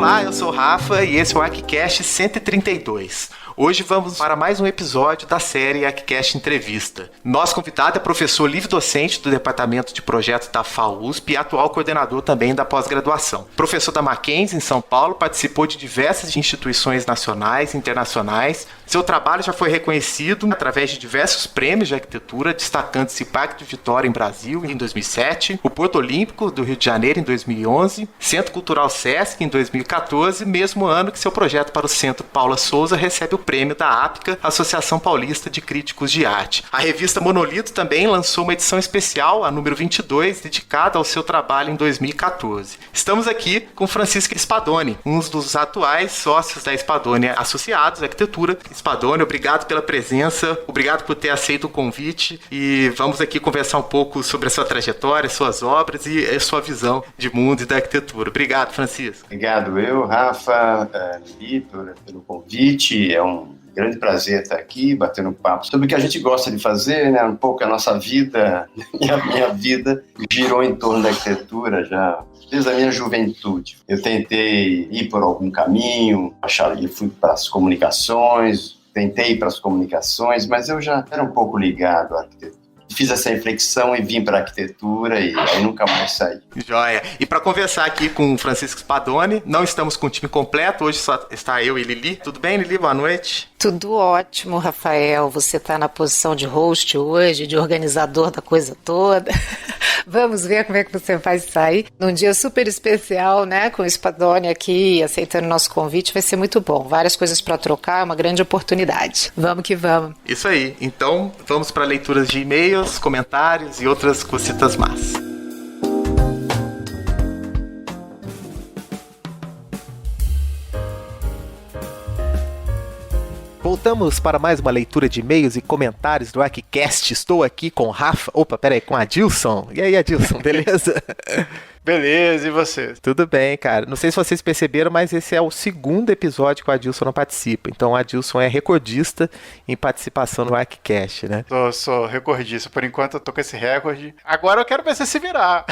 Olá, eu sou o Rafa e esse é o ArchiCast 132. Hoje vamos para mais um episódio da série ArchiCast Entrevista. Nosso convidado é professor livre-docente do Departamento de Projetos da FAUSP e atual coordenador também da pós-graduação. Professor da Mackenzie, em São Paulo, participou de diversas instituições nacionais e internacionais. Seu trabalho já foi reconhecido através de diversos prêmios de arquitetura, destacando-se Parque de Vitória em Brasil em 2007, o Porto Olímpico do Rio de Janeiro em 2011, Centro Cultural Sesc em 2014, mesmo ano que seu projeto para o Centro Paula Souza recebe o prêmio da APCA, Associação Paulista de Críticos de Arte. A revista Monolito também lançou uma edição especial, a número 22, dedicada ao seu trabalho em 2014. Estamos aqui com Francisco Spadoni, um dos atuais sócios da Spadoni Associados à Arquitetura. Spadoni, obrigado pela presença, obrigado por ter aceito o convite e vamos aqui conversar um pouco sobre a sua trajetória, suas obras e a sua visão de mundo e da arquitetura. Obrigado, Francisco. Obrigado eu, Rafa, Lili, pelo convite. É um grande prazer estar aqui, batendo um papo sobre o que a gente gosta de fazer, né? Um pouco a nossa vida e a minha vida girou em torno da arquitetura já desde a minha juventude. Eu tentei ir por algum caminho, fui para as comunicações, mas eu já era um pouco ligado à arquitetura. Fiz essa reflexão e vim para a arquitetura e aí nunca mais saí. Joia. E para conversar aqui com o Francisco Spadoni, não estamos com o time completo, hoje só está eu e Lili. Tudo bem, Lili? Boa noite. Tudo ótimo, Rafael. Você está na posição de host hoje, de organizador da coisa toda. Vamos ver como é que você vai sair num dia super especial, né? Com o Spadoni aqui, aceitando o nosso convite, vai ser muito bom. Várias coisas para trocar, uma grande oportunidade. Vamos que vamos. Isso aí. Então, vamos para leituras de e-mails, comentários e outras cositas más. Voltamos para mais uma leitura de e-mails e comentários do ArchiCast. Estou aqui com o Rafa. Com Adilson. E aí, Adilson, beleza? Beleza, e você? Tudo bem, cara. Não sei se vocês perceberam, mas esse é o segundo episódio que o Adilson não participa. Então o Adilson é recordista em participação no ArchiCast, né? Sou recordista. Por enquanto eu tô com esse recorde. Agora eu quero ver você se virar.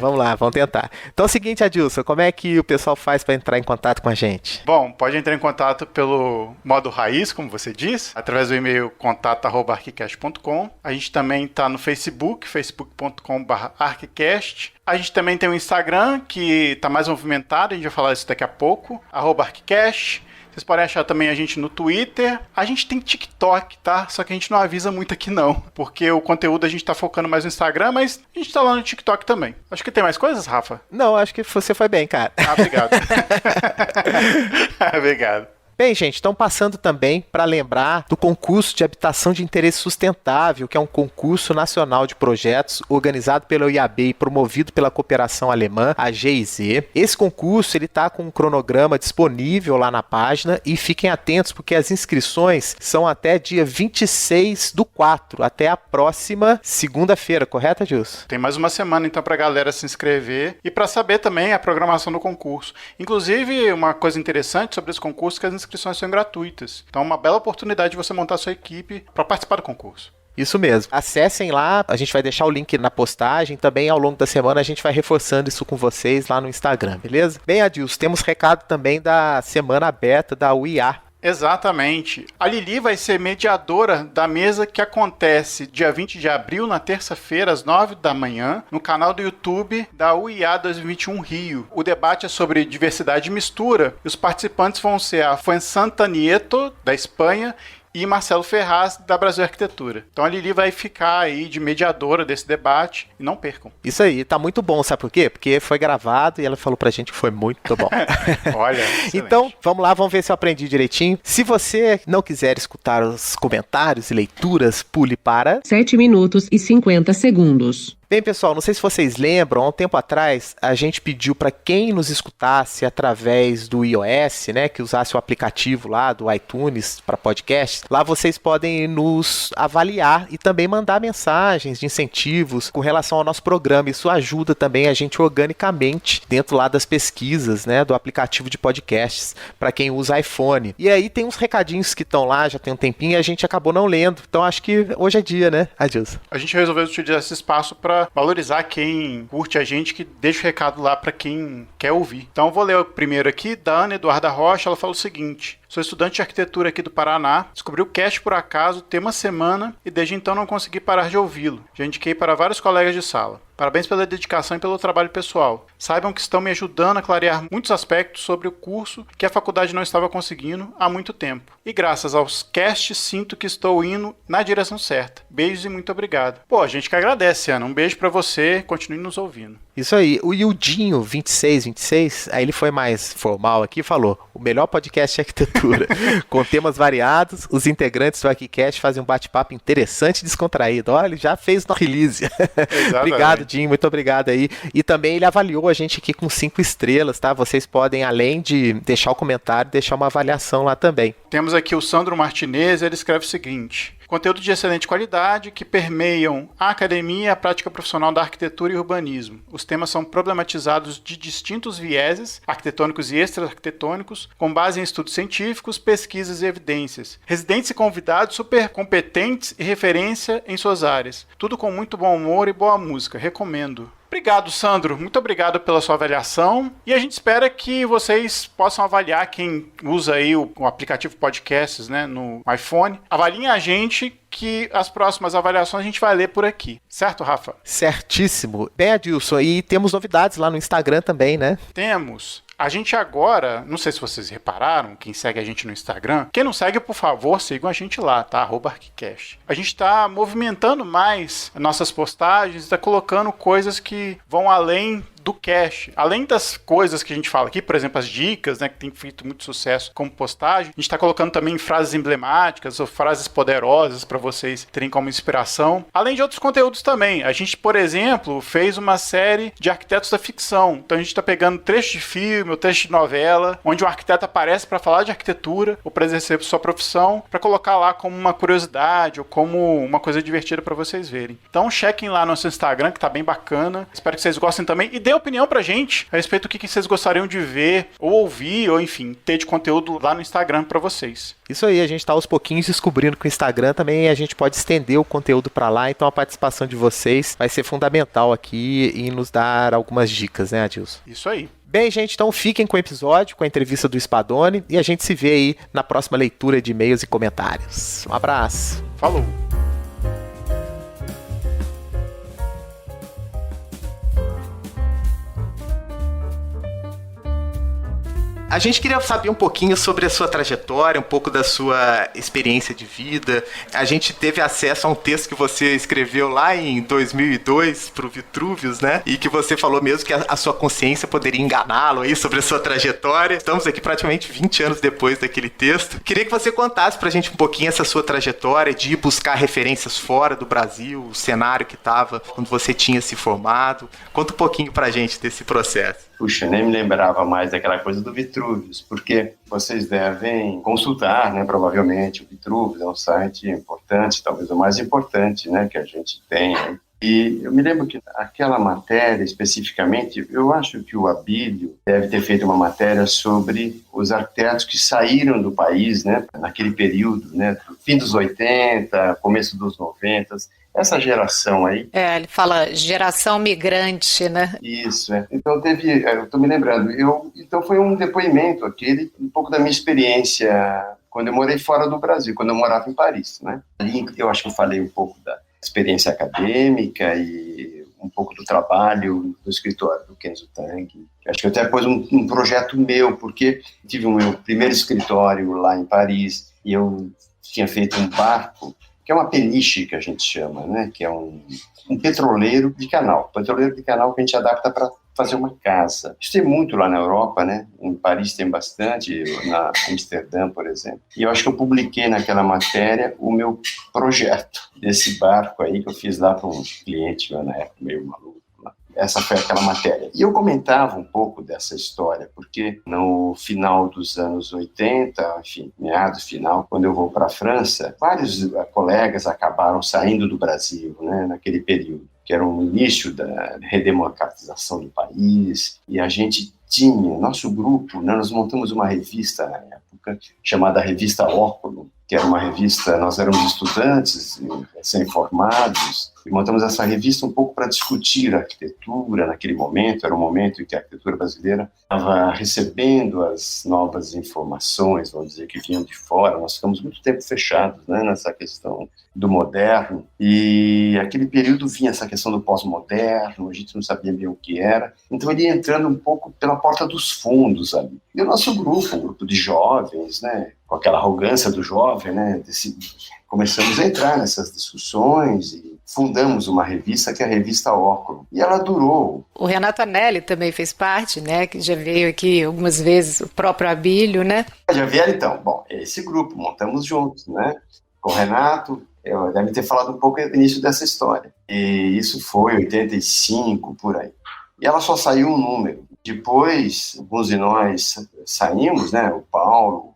Vamos lá, vamos tentar. Então é o seguinte, Adilson, como é que o pessoal faz para entrar em contato com a gente? Bom, pode entrar em contato pelo modo raiz, como você diz, através do e-mail contato@archicast.com. A gente também tá no Facebook, facebook.com/archicast. A gente também tem um Instagram que está mais movimentado, a gente vai falar isso daqui a pouco, @archicast. Vocês podem achar também a gente no Twitter. A gente tem TikTok, tá? Só que a gente não avisa muito aqui não, porque o conteúdo a gente tá focando mais no Instagram, mas a gente tá lá no TikTok também. Acho que tem mais coisas, Rafa? Não, acho que você foi bem, cara. Obrigado. Obrigado. Bem, gente, estão passando também para lembrar do concurso de habitação de interesse sustentável, que é um concurso nacional de projetos organizado pela IAB e promovido pela cooperação alemã, a GIZ. Esse concurso ele está com um cronograma disponível lá na página e fiquem atentos porque as inscrições são até dia 26/4, até a próxima segunda-feira, correto, Gilson? Tem mais uma semana então para a galera se inscrever e para saber também a programação do concurso. Inclusive, uma coisa interessante sobre esse concurso é que as inscrições são gratuitas. Então é uma bela oportunidade de você montar a sua equipe para participar do concurso. Isso mesmo. Acessem lá, a gente vai deixar o link na postagem. Também ao longo da semana a gente vai reforçando isso com vocês lá no Instagram, beleza? Bem, Adilson, temos recado também da semana aberta da UIA. Exatamente. A Lili vai ser mediadora da mesa que acontece dia 20 de abril, na terça-feira, às 9 da manhã, no canal do YouTube da UIA 2021 Rio. O debate é sobre diversidade e mistura. E os participantes vão ser a Fuensanta Nieto, da Espanha, e Marcelo Ferraz, da Brasil Arquitetura. Então a Lili vai ficar aí de mediadora desse debate e não percam. Isso aí, tá muito bom, sabe por quê? Porque foi gravado e ela falou pra gente que foi muito bom. Olha, excelente. Então, vamos lá, vamos ver se eu aprendi direitinho. Se você não quiser escutar os comentários e leituras, pule para 7 minutos e 50 segundos. Bem, pessoal, não sei se vocês lembram, há um tempo atrás a gente pediu para quem nos escutasse através do iOS, né, que usasse o aplicativo lá do iTunes para podcasts, lá vocês podem nos avaliar e também mandar mensagens de incentivos com relação ao nosso programa. Isso ajuda também a gente organicamente dentro lá das pesquisas, né, do aplicativo de podcasts para quem usa iPhone. E aí tem uns recadinhos que estão lá, já tem um tempinho e a gente acabou não lendo. Então acho que hoje é dia, né, Adilson? A gente resolveu utilizar esse espaço para para valorizar quem curte a gente, que deixa o recado lá para quem quer ouvir. Então eu vou ler o primeiro aqui, da Ana Eduarda Rocha. Ela fala o seguinte: sou estudante de arquitetura aqui do Paraná, descobri o cast por acaso, tem uma semana e desde então não consegui parar de ouvi-lo. Já indiquei para vários colegas de sala. Parabéns pela dedicação e pelo trabalho pessoal. Saibam que estão me ajudando a clarear muitos aspectos sobre o curso que a faculdade não estava conseguindo há muito tempo. E graças aos casts sinto que estou indo na direção certa. Beijos e muito obrigado. Pô, a gente que agradece, Ana. Um beijo pra você, continue nos ouvindo. Isso aí. O Yudinho 2626, aí ele foi mais formal aqui e falou: o melhor podcast de arquitetura, com temas variados, os integrantes do ArchiCast fazem um bate-papo interessante e descontraído. Olha, ele já fez no release. Obrigado, Dinho, muito obrigado aí. E também ele avaliou a gente aqui com 5 estrelas, tá? Vocês podem, além de deixar o comentário, deixar uma avaliação lá também. Temos aqui o Sandro Martinez, ele escreve o seguinte: conteúdo de excelente qualidade que permeiam a academia e a prática profissional da arquitetura e urbanismo. Os temas são problematizados de distintos vieses, arquitetônicos e extra-arquitetônicos, com base em estudos científicos, pesquisas e evidências. Residentes e convidados super competentes e referência em suas áreas. Tudo com muito bom humor e boa música. Recomendo. Obrigado, Sandro. Muito obrigado pela sua avaliação. E a gente espera que vocês possam avaliar, quem usa aí o aplicativo Podcasts, né, no iPhone. Avaliem a gente, que as próximas avaliações a gente vai ler por aqui. Certo, Rafa? Certíssimo. Bem, Adilson, e temos novidades lá no Instagram também, né? Temos. A gente agora, não sei se vocês repararam, quem segue a gente no Instagram, quem não segue, por favor, sigam a gente lá, tá? @ArchiCast. A gente tá movimentando mais nossas postagens, tá colocando coisas que vão além do cast. Além das coisas que a gente fala aqui, por exemplo, as dicas, né, que tem feito muito sucesso como postagem, a gente está colocando também frases emblemáticas ou frases poderosas para vocês terem como inspiração. Além de outros conteúdos também. A gente, por exemplo, fez uma série de arquitetos da ficção. Então a gente está pegando trecho de filme ou trecho de novela, onde um arquiteto aparece para falar de arquitetura ou para exercer sua profissão, para colocar lá como uma curiosidade ou como uma coisa divertida para vocês verem. Então chequem lá no nosso Instagram, que tá bem bacana. Espero que vocês gostem também. E dê opinião pra gente a respeito do que vocês gostariam de ver ou ouvir, ou enfim, ter de conteúdo lá no Instagram pra vocês. Isso aí, a gente tá aos pouquinhos descobrindo que o Instagram também a gente pode estender o conteúdo pra lá, então a participação de vocês vai ser fundamental aqui e nos dar algumas dicas, né, Adilson? Isso aí. Bem, gente, então fiquem com o episódio, com a entrevista do Spadoni, e a gente se vê aí na próxima leitura de e-mails e comentários. Um abraço. Falou. A gente queria saber um pouquinho sobre a sua trajetória, um pouco da sua experiência de vida. A gente teve acesso a um texto que você escreveu lá em 2002 para o Vitruvius, né? E que você falou mesmo que a sua consciência poderia enganá-lo aí sobre a sua trajetória. Estamos aqui praticamente 20 anos depois daquele texto. Queria que você contasse pra gente um pouquinho essa sua trajetória de ir buscar referências fora do Brasil, o cenário que estava quando você tinha se formado. Conta um pouquinho pra gente desse processo. Puxa, nem me lembrava mais daquela coisa do Vitruvius, porque vocês devem consultar, né, provavelmente, o Vitruvius é um site importante, talvez o mais importante, né, que a gente tem. E eu me lembro que aquela matéria, especificamente, eu acho que o Abílio deve ter feito uma matéria sobre os arquitetos que saíram do país, né, naquele período, né, fim dos 80, começo dos 90, essa geração aí. Ele fala geração migrante, né? Isso, é. Então teve, eu estou me lembrando, então foi um depoimento aquele, um pouco da minha experiência quando eu morei fora do Brasil, quando eu morava em Paris, né? Ali eu acho que eu falei um pouco da experiência acadêmica e um pouco do trabalho do escritório do Kenzo Tang. Acho que eu até pus um projeto meu, porque tive o meu primeiro escritório lá em Paris e eu tinha feito um barco, que é uma peniche que a gente chama, né? Que é um petroleiro de canal. Petroleiro de canal que a gente adapta para fazer uma casa. Isso tem muito lá na Europa, né? Em Paris tem bastante, na Amsterdã, por exemplo. E eu acho que eu publiquei naquela matéria o meu projeto desse barco aí que eu fiz lá para um cliente meu na época, meio maluco. Essa foi aquela matéria. E eu comentava um pouco dessa história, porque no final dos anos 80, enfim, meados final, quando eu vou para a França, vários colegas acabaram saindo do Brasil, né, naquele período, que era o início da redemocratização do país, e a gente tinha, nosso grupo, né, nós montamos uma revista na época, chamada Revista Óculo, que era uma revista, nós éramos estudantes, recém-formados, E montamos essa revista um pouco para discutir a arquitetura naquele momento. Era um momento em que a arquitetura brasileira estava recebendo as novas informações, vamos dizer, que vinham de fora. Nós ficamos muito tempo fechados, né, nessa questão do moderno, e aquele período vinha essa questão do pós-moderno, a gente não sabia bem o que era, então ele ia entrando um pouco pela porta dos fundos ali. E o nosso grupo, um grupo de jovens, né, com aquela arrogância do jovem, né, começamos a entrar nessas discussões e fundamos uma revista que é a Revista Óculo. E ela durou. O Renato Anelli também fez parte, né? Que já veio aqui algumas vezes, o próprio Abílio, né? Já vieram, então. Bom, esse grupo, montamos juntos, né? Com o Renato, eu deve ter falado um pouco no início dessa história. E isso foi 85, por aí. E ela só saiu um número. Depois, alguns de nós saímos, né? O Paulo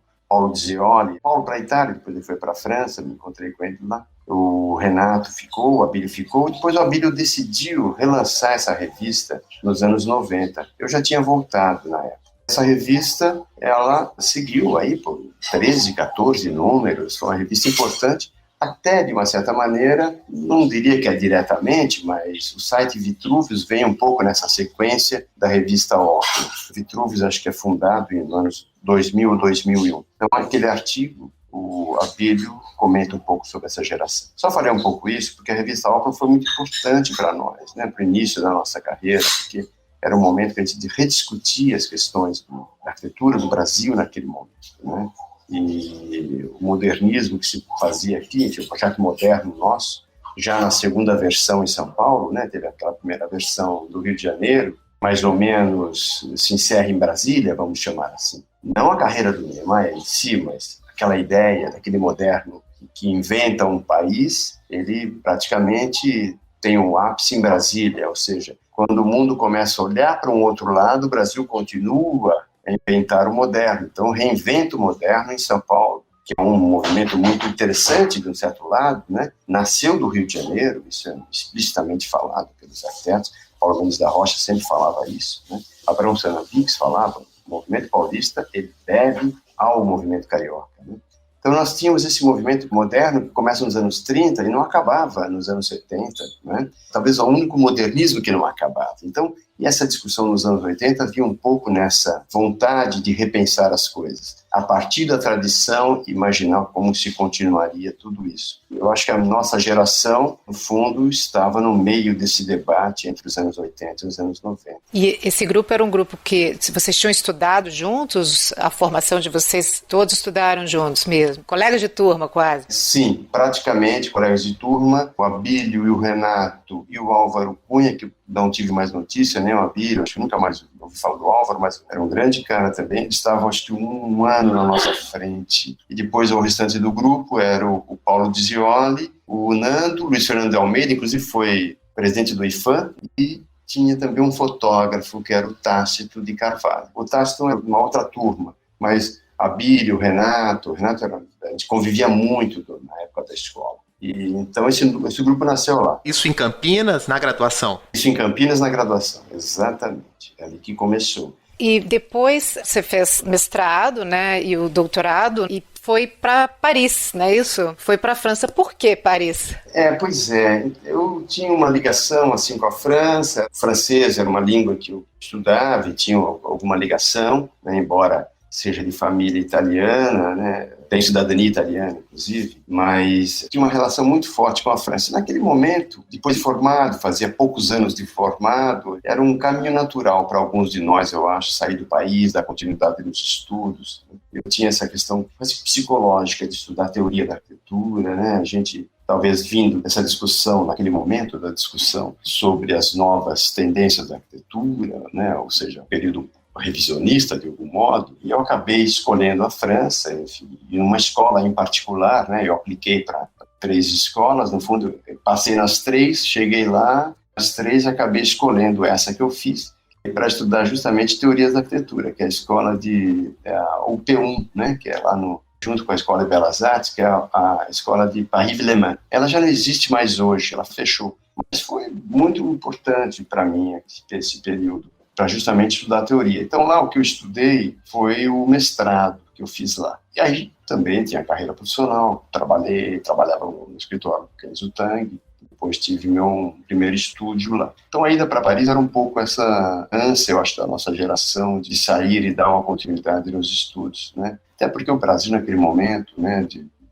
Dzioli, Paulo para a Itália, depois ele foi para a França, me encontrei com ele lá. O Renato ficou, o Abílio ficou, depois o Abílio decidiu relançar essa revista nos anos 90. Eu já tinha voltado na época. Essa revista, ela seguiu aí por 13, 14 números, foi uma revista importante, até de uma certa maneira, não diria que é diretamente, mas o site Vitruvius vem um pouco nessa sequência da revista Óculo. Vitruvius acho que é fundado nos anos 2000 ou 2001. Então, aquele artigo, o Abílio comenta um pouco sobre essa geração. Só falei um pouco isso porque a revista Óculo foi muito importante para nós, né, para o início da nossa carreira, porque era um momento que a gente rediscutia as questões da arquitetura do Brasil naquele momento, né? E o modernismo que se fazia aqui, o projeto moderno nosso, já na segunda versão em São Paulo, né, teve aquela primeira versão do Rio de Janeiro, mais ou menos se encerra em Brasília, vamos chamar assim. Não a carreira do Niemeyer em si, mas aquela ideia daquele moderno que inventa um país, ele praticamente tem um ápice em Brasília, ou seja, quando o mundo começa a olhar para um outro lado, o Brasil continua a inventar o moderno. Então, reinventa o moderno em São Paulo, que é um movimento muito interessante, de um certo lado, né? Nasceu do Rio de Janeiro, isso é explicitamente falado pelos arquitetos. Paulo Gomes da Rocha sempre falava isso, né? Abrão Sanavix falava, o movimento paulista, ele deve ao movimento carioca, né? Então, nós tínhamos esse movimento moderno que começa nos anos 30 e não acabava nos anos 70, né? Talvez o único modernismo que não acabava. Então, e essa discussão nos anos 80 vinha um pouco nessa vontade de repensar as coisas. A partir da tradição, imaginar como se continuaria tudo isso. Eu acho que a nossa geração, no fundo, estava no meio desse debate entre os anos 80 e os anos 90. E esse grupo era um grupo que, se vocês tinham estudado juntos, a formação de vocês, todos estudaram juntos mesmo? Colegas de turma, quase? Sim, praticamente colegas de turma. O Abílio e o Renato e o Álvaro Cunha, que eu não tive mais notícia, nem o Abílio, acho que nunca mais ouvi falar do Álvaro, mas era um grande cara também. Eles estavam, acho que, um ano na nossa frente. E depois o restante do grupo era o Paulo Dzioli, o Nando, o Luiz Fernando de Almeida, inclusive foi presidente do IFAM, e tinha também um fotógrafo, que era o Tácito de Carvalho. O Tácito era uma outra turma, mas Abílio, Renato a gente convivia muito na época da escola. E, então esse grupo nasceu lá. Isso em Campinas, na graduação? Isso em Campinas, na graduação, exatamente. É ali que começou. E depois você fez mestrado, né, e o doutorado, e foi para Paris, não é isso? Foi para a França. Por que Paris? Pois é. Eu tinha uma ligação assim com a França. O francês era uma língua que eu estudava e tinha alguma ligação, né, embora seja de família italiana, né? Tem cidadania italiana, inclusive, mas tinha uma relação muito forte com a França. Naquele momento, depois de formado, fazia poucos anos de formado, era um caminho natural para alguns de nós, eu acho, sair do país, dar continuidade nos estudos. Eu tinha essa questão quase psicológica de estudar a teoria da arquitetura, né? A gente, talvez vindo dessa discussão, naquele momento da discussão sobre as novas tendências da arquitetura, né? Ou seja, o período revisionista, de algum modo, e eu acabei escolhendo a França, enfim, e uma escola em particular, né, eu apliquei para 3 escolas, no fundo, eu passei nas 3, cheguei lá, as 3 acabei escolhendo essa que eu fiz, para estudar justamente teorias da arquitetura, que é a escola a UP1, né, que é lá junto com a Escola de Belas Artes, que é a escola de Paris-Villemin. Ela já não existe mais hoje, ela fechou, mas foi muito importante para mim esse período, para justamente estudar a teoria. Então, lá o que eu estudei foi o mestrado que eu fiz lá. E aí também tinha carreira profissional, trabalhava no escritório do Kenzo Tang, Depois tive meu primeiro estúdio lá. Então a ida para Paris era um pouco essa ânsia, eu acho, da nossa geração de sair e dar uma continuidade nos estudos, né? Até porque o Brasil naquele momento, né,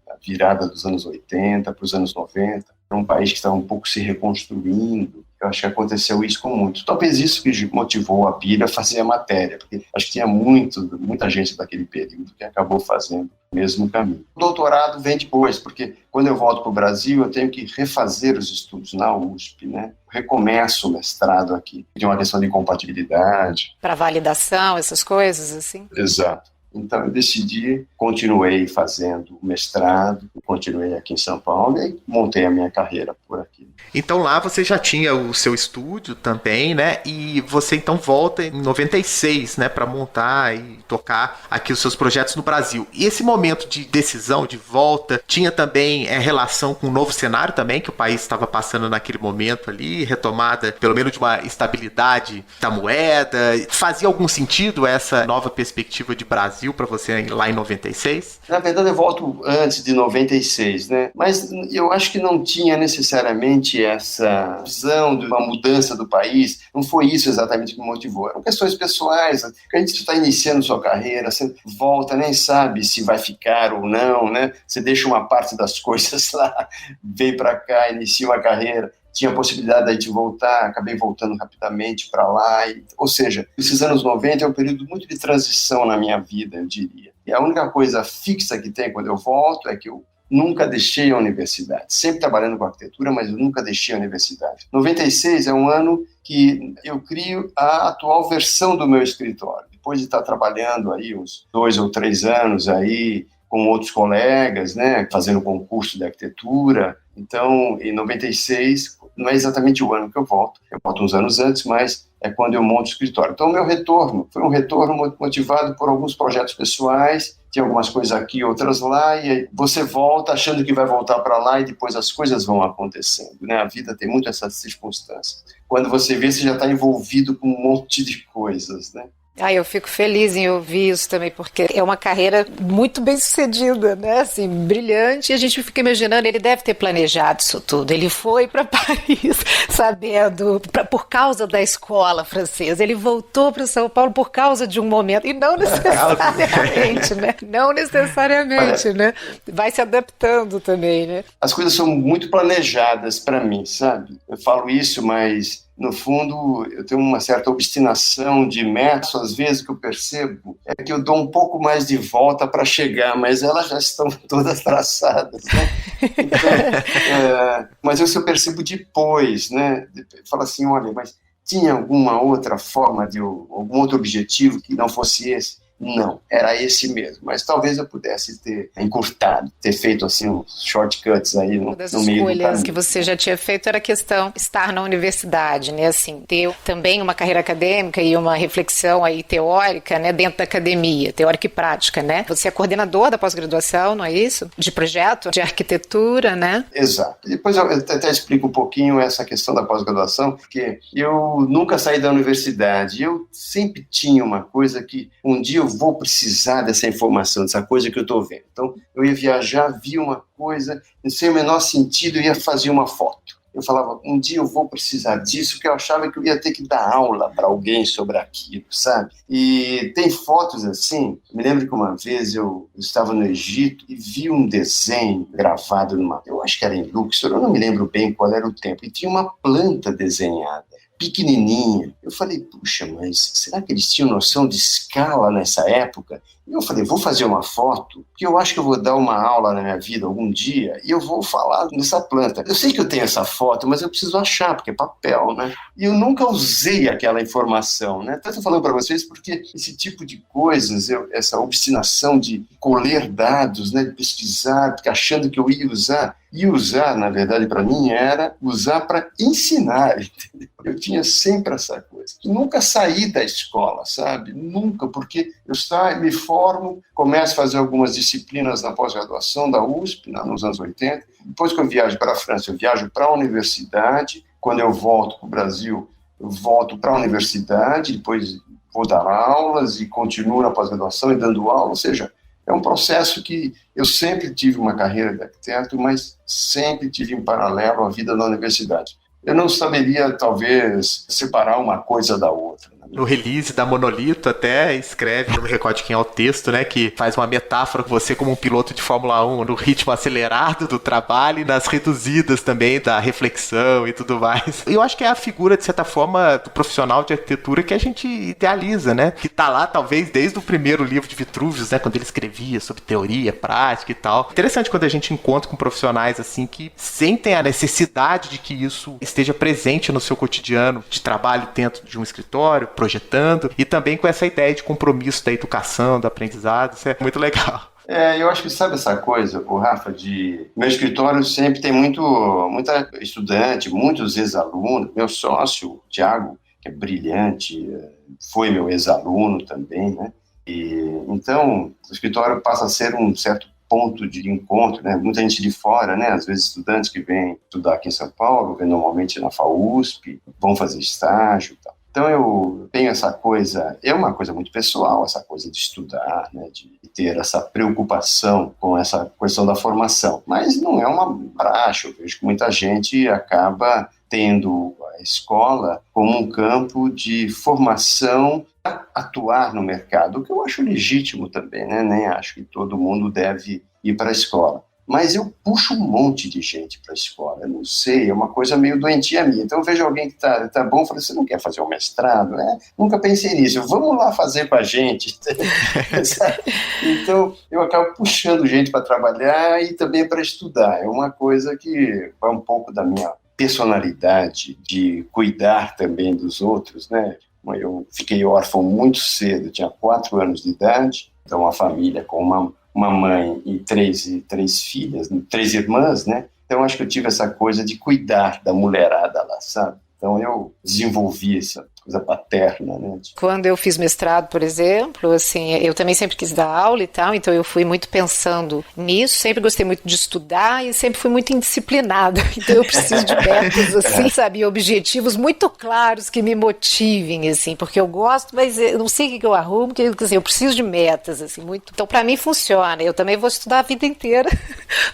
a virada dos anos 80 para os anos 90, era um país que estava um pouco se reconstruindo. Eu acho que aconteceu isso com muitos. Talvez isso que motivou a Bíblia a fazer a matéria, porque acho que tinha muita gente daquele período que acabou fazendo o mesmo caminho. O doutorado vem depois, porque quando eu volto para o Brasil, eu tenho que refazer os estudos na USP, né? Recomeço o mestrado aqui, de uma questão de compatibilidade. Para validação, essas coisas, assim? Exato. Então, eu decidi, continuei fazendo o mestrado, continuei aqui em São Paulo e montei a minha carreira por aqui. Então lá você já tinha o seu estúdio também, né? E você então volta em 96, né? Para montar e tocar aqui os seus projetos no Brasil. E esse momento de decisão, de volta, tinha também relação com o novo cenário também que o país estava passando naquele momento ali, retomada pelo menos de uma estabilidade da moeda. Fazia algum sentido essa nova perspectiva de Brasil para você lá em 96? Na verdade, eu volto antes de 96, né? Mas eu acho que não tinha necessariamente essa visão de uma mudança do país. Não foi isso exatamente que me motivou. Eram questões pessoais, que a gente está iniciando sua carreira, você volta, nem sabe se vai ficar ou não, né? Você deixa uma parte das coisas lá, vem para cá, inicia uma carreira. Tinha a possibilidade de voltar, acabei voltando rapidamente para lá. Ou seja, esses anos 90 é um período muito de transição na minha vida, eu diria. E a única coisa fixa que tem quando eu volto é que eu nunca deixei a universidade. Sempre trabalhando com arquitetura, mas eu nunca deixei a universidade. 96 é um ano que eu crio a atual versão do meu escritório. Depois de estar trabalhando aí uns 2 ou 3 anos aí, com outros colegas, né, fazendo concurso de arquitetura. Então, em 96, não é exatamente o ano que eu volto uns anos antes, mas é quando eu monto o escritório. Então, o meu retorno foi um retorno motivado por alguns projetos pessoais, tinha algumas coisas aqui, outras lá, e aí você volta achando que vai voltar para lá e depois as coisas vão acontecendo, né? A vida tem muito essas circunstâncias. Quando você vê, você já está envolvido com um monte de coisas, né? Eu fico feliz em ouvir isso também, porque é uma carreira muito bem sucedida, né? Assim, brilhante. E a gente fica imaginando, ele deve ter planejado isso tudo. Ele foi para Paris sabendo, por causa da escola francesa. Ele voltou para São Paulo por causa de um momento. E não necessariamente, né? Não necessariamente, né? Vai se adaptando também, né? As coisas são muito planejadas para mim, sabe? Eu falo isso, mas no fundo, eu tenho uma certa obstinação de metas, às vezes, que eu percebo, é que eu dou um pouco mais de volta para chegar, mas elas já estão todas traçadas, né? Então, mas isso eu percebo depois, né? Eu falo assim, olha, mas tinha alguma outra forma, algum outro objetivo que não fosse esse? Não, era esse mesmo, mas talvez eu pudesse ter encurtado, ter feito assim uns shortcuts aí no meio do caminho. Uma das escolhas que você já tinha feito era a questão de estar na universidade, né, assim, ter também uma carreira acadêmica e uma reflexão aí teórica, né, dentro da academia, teórica e prática, né? Você é coordenador da pós-graduação, não é isso? De projeto de arquitetura, né? Exato. Depois eu até explico um pouquinho essa questão da pós-graduação, porque eu nunca saí da universidade, eu sempre tinha uma coisa que um dia eu vou precisar dessa informação, dessa coisa que eu estou vendo. Então, eu ia viajar, vi uma coisa, sem o menor sentido, eu ia fazer uma foto. Eu falava, um dia eu vou precisar disso, porque eu achava que eu ia ter que dar aula para alguém sobre aquilo, sabe? E tem fotos assim, me lembro que uma vez eu estava no Egito e vi um desenho gravado eu acho que era em Luxor, eu não me lembro bem qual era o tempo, e tinha uma planta desenhada, pequenininha. Eu falei, puxa, mas será que eles tinham noção de escala nessa época? E eu falei, vou fazer uma foto, que eu acho que eu vou dar uma aula na minha vida algum dia, e eu vou falar dessa planta. Eu sei que eu tenho essa foto, mas eu preciso achar, porque é papel, né? E eu nunca usei aquela informação, né? Estou falando para vocês porque esse tipo de coisas, essa obstinação de colher dados, né, de pesquisar, achando que eu ia usar, e usar, na verdade, para mim, era usar para ensinar, entendeu? Eu tinha sempre essa coisa. Nunca saí da escola, sabe? Nunca, porque eu saio, me formo, começo a fazer algumas disciplinas na pós-graduação da USP, nos anos 80. Depois que eu viajo para a França, eu viajo para a universidade. Quando eu volto para o Brasil, eu volto para a universidade, depois vou dar aulas e continuo na pós-graduação e dando aula. Ou seja, É um processo que eu sempre tive uma carreira de arquiteto, mas sempre tive em paralelo a vida na universidade. Eu não saberia, talvez, separar uma coisa da outra. No release da Monolito até escreve, não me recordo quem é o texto, né, que faz uma metáfora com você como um piloto de Fórmula 1, no ritmo acelerado do trabalho e nas reduzidas também da reflexão e tudo mais. Eu acho que é a figura, de certa forma, do profissional de arquitetura que a gente idealiza, né, que tá lá talvez desde o primeiro livro de Vitruvius, né, quando ele escrevia sobre teoria, prática e tal. Interessante quando a gente encontra com profissionais assim que sentem a necessidade de que isso esteja presente no seu cotidiano de trabalho dentro de um escritório, projetando, e também com essa ideia de compromisso da educação, do aprendizado. Isso é muito legal. Eu acho que sabe essa coisa, o Rafa, de meu escritório sempre tem muita estudante, muitos ex-alunos. Meu sócio, o Thiago, que é brilhante, foi meu ex-aluno também, né? E então o escritório passa a ser um certo ponto de encontro, né? Muita gente de fora, né? Às vezes estudantes que vêm estudar aqui em São Paulo, vêm normalmente na FAUSP, vão fazer estágio e tal. Então eu tenho essa coisa, é uma coisa muito pessoal, essa coisa de estudar, né, de ter essa preocupação com essa questão da formação. Mas não é uma praxe, eu vejo que muita gente acaba tendo a escola como um campo de formação para atuar no mercado, o que eu acho legítimo também, né? Nem acho que todo mundo deve ir para a escola. Mas eu puxo um monte de gente para a escola, eu não sei, é uma coisa meio doentia minha. Então eu vejo alguém que tá bom, eu falo, você não quer fazer um mestrado? Nunca pensei nisso, vamos lá fazer com a gente. Então eu acabo puxando gente para trabalhar e também para estudar. É uma coisa que vai um pouco da minha personalidade de cuidar também dos outros, né? Eu fiquei órfão muito cedo, tinha 4 anos de idade, então uma família com uma mãe e três filhas, 3 irmãs, né? Então acho que eu tive essa coisa de cuidar da mulherada lá, sabe? Então eu desenvolvi essa coisa paterna, né? Quando eu fiz mestrado, por exemplo, assim, eu também sempre quis dar aula e tal, então eu fui muito pensando nisso, sempre gostei muito de estudar e sempre fui muito indisciplinada, então eu preciso de metas, assim, sabe, objetivos muito claros que me motivem, assim, porque eu gosto, mas eu não sei o que eu arrumo, porque assim, eu preciso de metas, assim, muito. Então pra mim funciona, eu também vou estudar a vida inteira,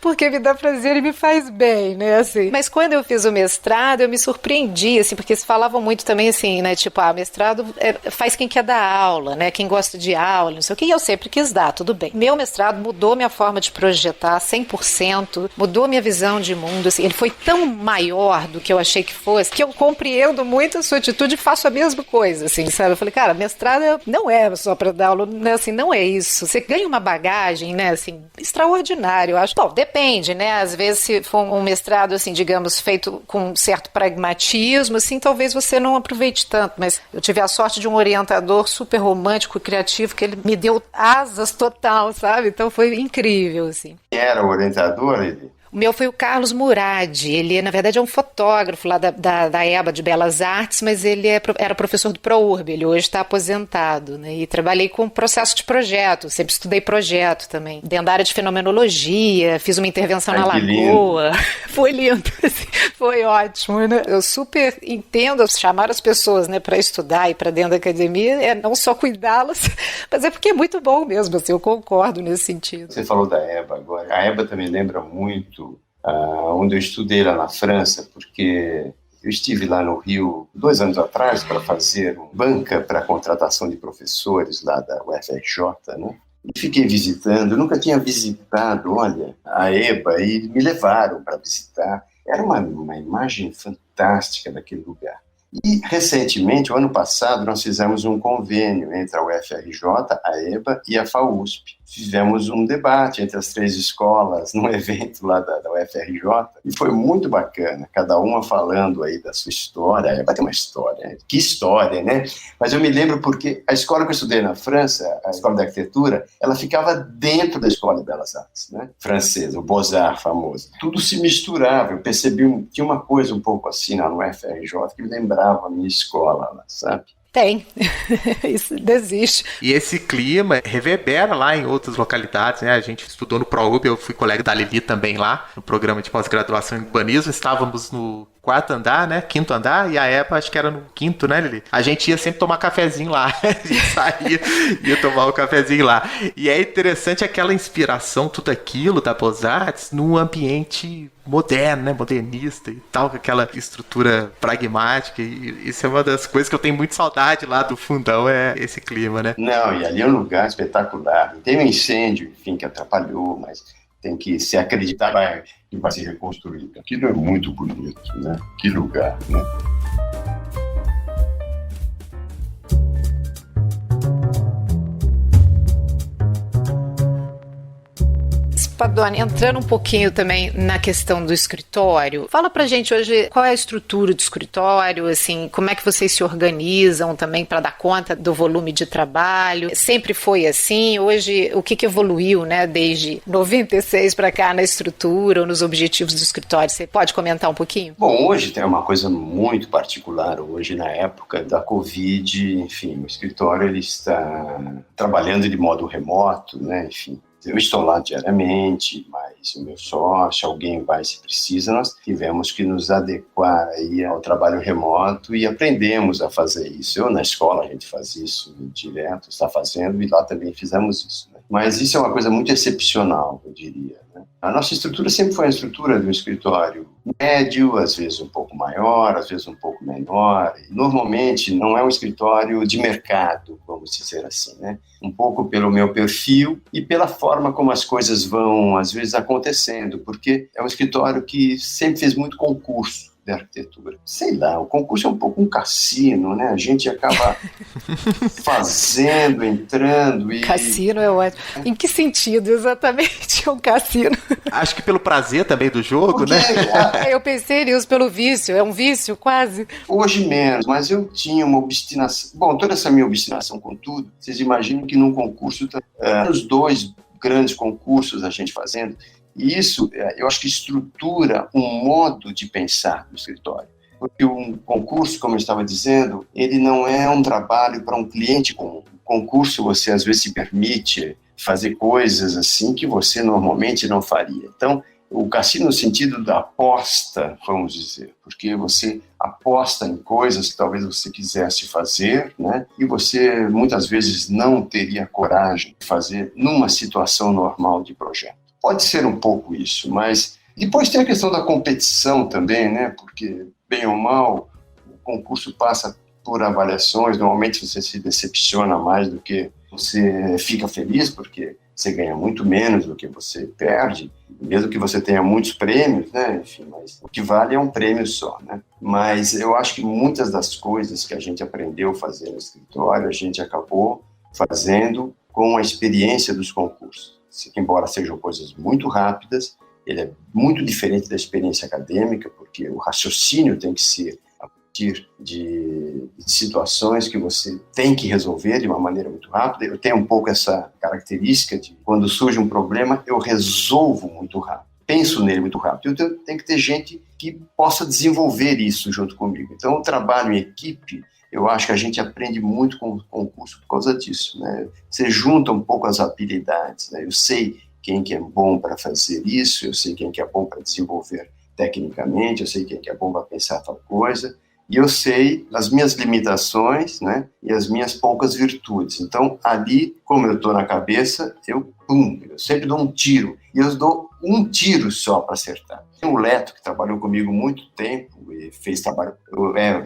porque me dá prazer e me faz bem, né, assim. Mas quando eu fiz o mestrado, eu me surpreendi, assim, porque eles falavam muito também, assim, né, tipo, mestrado faz quem quer dar aula, né? Quem gosta de aula, não sei o que, e eu sempre quis dar, tudo bem. Meu mestrado mudou minha forma de projetar 100%, mudou minha visão de mundo, assim, ele foi tão maior do que eu achei que fosse, que eu compreendo muito a sua atitude e faço a mesma coisa, assim, sabe? Eu falei, cara, mestrado não é só para dar aula, né? Assim, não é isso. Você ganha uma bagagem, né, assim, extraordinária, eu acho. Bom, depende, né? Às vezes, se for um mestrado, assim, digamos, feito com um certo pragmatismo, assim, talvez você não aproveite tanto, mas eu tive a sorte de um orientador super romântico e criativo que ele me deu asas total, sabe? Então foi incrível, assim. Quem era o orientador, ele? O meu foi o Carlos Murad, ele na verdade é um fotógrafo lá da EBA de Belas Artes, mas ele era professor do ProURB, ele hoje está aposentado, né? E trabalhei com processo de projeto, sempre estudei projeto também, dentro da área de fenomenologia, fiz uma intervenção na Lagoa, foi lindo, assim, foi ótimo, né? Eu super entendo chamar as pessoas, né, para estudar e para dentro da academia, não só cuidá-las, mas é porque é muito bom mesmo, assim, eu concordo nesse sentido. Você falou da EBA agora, a EBA também lembra muito onde eu estudei lá na França, porque eu estive lá no Rio 2 anos atrás para fazer uma banca para a contratação de professores lá da UFRJ, né? E fiquei visitando, eu nunca tinha visitado, olha, a EBA, e me levaram para visitar. Era uma imagem fantástica daquele lugar. E, recentemente, o ano passado, nós fizemos um convênio entre a UFRJ, a EBA e a FAUSP. Fizemos um debate entre as 3 escolas num evento lá da UFRJ e foi muito bacana, cada uma falando aí da sua história. A EBA tem uma história, que história, né? Mas eu me lembro porque a escola que eu estudei na França, a Escola de Arquitetura, ela ficava dentro da Escola de Belas Artes, né? Francesa, o Beaux-Arts famoso. Tudo se misturava, eu percebi, tinha uma coisa um pouco assim lá no UFRJ que me lembrava a minha escola lá, sabe? Tem, isso existe. E esse clima reverbera lá em outras localidades, né? A gente estudou no ProURB, eu fui colega da Lili também lá, no programa de pós-graduação em urbanismo, estávamos no quarto andar, né? Quinto andar, e a Eva acho que era no quinto, né, Lili? A gente ia sempre tomar cafezinho lá, a gente saía, ia tomar um cafezinho lá. E é interessante aquela inspiração, tudo aquilo da Beaux-Arts, num ambiente moderno, né, modernista e tal, com aquela estrutura pragmática, e isso é uma das coisas que eu tenho muito saudade lá do Fundão, é esse clima, né? Não, e ali é um lugar espetacular. Tem um incêndio, enfim, que atrapalhou, mas tem que se acreditar que vai se reconstruir. Aquilo é muito bonito, né? Que lugar, né? Spadoni, entrando um pouquinho também na questão do escritório, fala pra gente hoje qual é a estrutura do escritório, assim, como é que vocês se organizam também para dar conta do volume de trabalho? Sempre foi assim? Hoje, o que evoluiu, né, desde 96 para cá na estrutura ou nos objetivos do escritório? Você pode comentar um pouquinho? Bom, hoje tem uma coisa muito particular. Hoje, na época da Covid, enfim, o escritório ele está trabalhando de modo remoto, né, enfim. Eu estou lá diariamente, mas o meu sócio, alguém vai se precisa. Nós tivemos que nos adequar aí ao trabalho remoto e aprendemos a fazer isso. Eu, na escola, a gente faz isso direto, está fazendo, e lá também fizemos isso, né? Mas isso é uma coisa muito excepcional, eu diria, né? A nossa estrutura sempre foi a estrutura de um escritório médio, às vezes um pouco maior, às vezes um pouco menor. E normalmente não é um escritório de mercado, vamos dizer assim, né? Um pouco pelo meu perfil e pela forma como as coisas vão, às vezes, acontecendo, porque é um escritório que sempre fez muito concurso de arquitetura. Sei lá, o concurso é um pouco um cassino, né? A gente acaba fazendo, entrando e... Cassino é ótimo. Em que sentido exatamente um cassino? Acho que pelo prazer também do jogo, né? Eu pensei nisso pelo vício, é um vício quase. Hoje menos, mas eu tinha uma obstinação. Bom, toda essa minha obstinação com tudo, vocês imaginam que num concurso, os dois grandes concursos a gente fazendo, e isso, eu acho que estrutura um modo de pensar no escritório. Porque um concurso, como eu estava dizendo, ele não é um trabalho para um cliente comum. O concurso, você às vezes se permite fazer coisas assim que você normalmente não faria. Então, o cassino no sentido da aposta, vamos dizer, porque você aposta em coisas que talvez você quisesse fazer, né? E você muitas vezes não teria coragem de fazer numa situação normal de projeto. Pode ser um pouco isso, mas depois tem a questão da competição também, né? Porque, bem ou mal, o concurso passa por avaliações, normalmente você se decepciona mais do que você fica feliz, porque você ganha muito menos do que você perde, mesmo que você tenha muitos prêmios, né? Enfim, mas o que vale é um prêmio só, né? Mas eu acho que muitas das coisas que a gente aprendeu a fazer no escritório, a gente acabou fazendo com a experiência dos concursos. Embora sejam coisas muito rápidas, ele é muito diferente da experiência acadêmica, porque o raciocínio tem que ser a partir de situações que você tem que resolver de uma maneira muito rápida. Eu tenho um pouco essa característica de, quando surge um problema, eu resolvo muito rápido, penso nele muito rápido. Eu tenho que ter gente que possa desenvolver isso junto comigo. Então, o trabalho em equipe, eu acho que a gente aprende muito com o concurso por causa disso, né? Você junta um pouco as habilidades, né? Eu sei quem que é bom para fazer isso, eu sei quem que é bom para desenvolver tecnicamente, eu sei quem que é bom para pensar tal coisa, e eu sei as minhas limitações, né? E as minhas poucas virtudes. Então, ali, como eu estou na cabeça, eu sempre dou um tiro, e eu dou um tiro só para acertar. Tem o Leto, que trabalhou comigo muito tempo, e fez trabalho...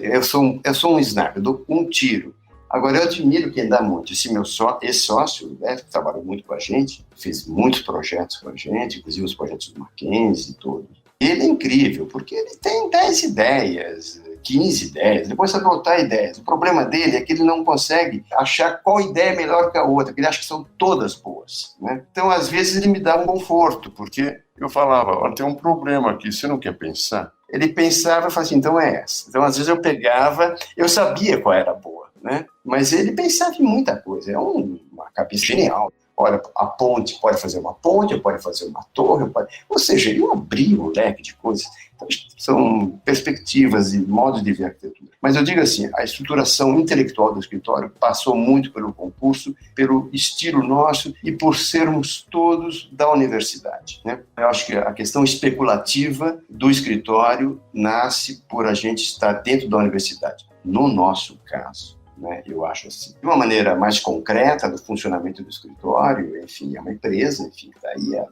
Eu sou um sniper, eu dou um tiro. Agora, eu admiro quem dá muito. Esse meu ex-sócio, o Leto, que trabalhou muito com a gente, fez muitos projetos com a gente, inclusive os projetos do Mackenzie e todos. Ele é incrível, porque ele tem 10 ideias, 15 ideias, depois sabe botar ideias. O problema dele é que ele não consegue achar qual ideia é melhor que a outra, porque ele acha que são todas boas, né? Então, às vezes, ele me dá um conforto, porque eu falava, olha, tem um problema aqui, você não quer pensar? Ele pensava e falava assim, então é essa. Então, às vezes, eu pegava, eu sabia qual era boa, né? Mas ele pensava em muita coisa, é uma cabeça genial. Olha, a ponte pode fazer uma ponte, pode fazer uma torre, ou seja, eu abri o leque de coisas. Então, são perspectivas e modos de ver a arquitetura. Mas eu digo assim, a estruturação intelectual do escritório passou muito pelo concurso, pelo estilo nosso e por sermos todos da universidade, né? Eu acho que a questão especulativa do escritório nasce por a gente estar dentro da universidade. No nosso caso, né, eu acho assim. De uma maneira mais concreta do funcionamento do escritório, enfim, é uma empresa, enfim, que está aí há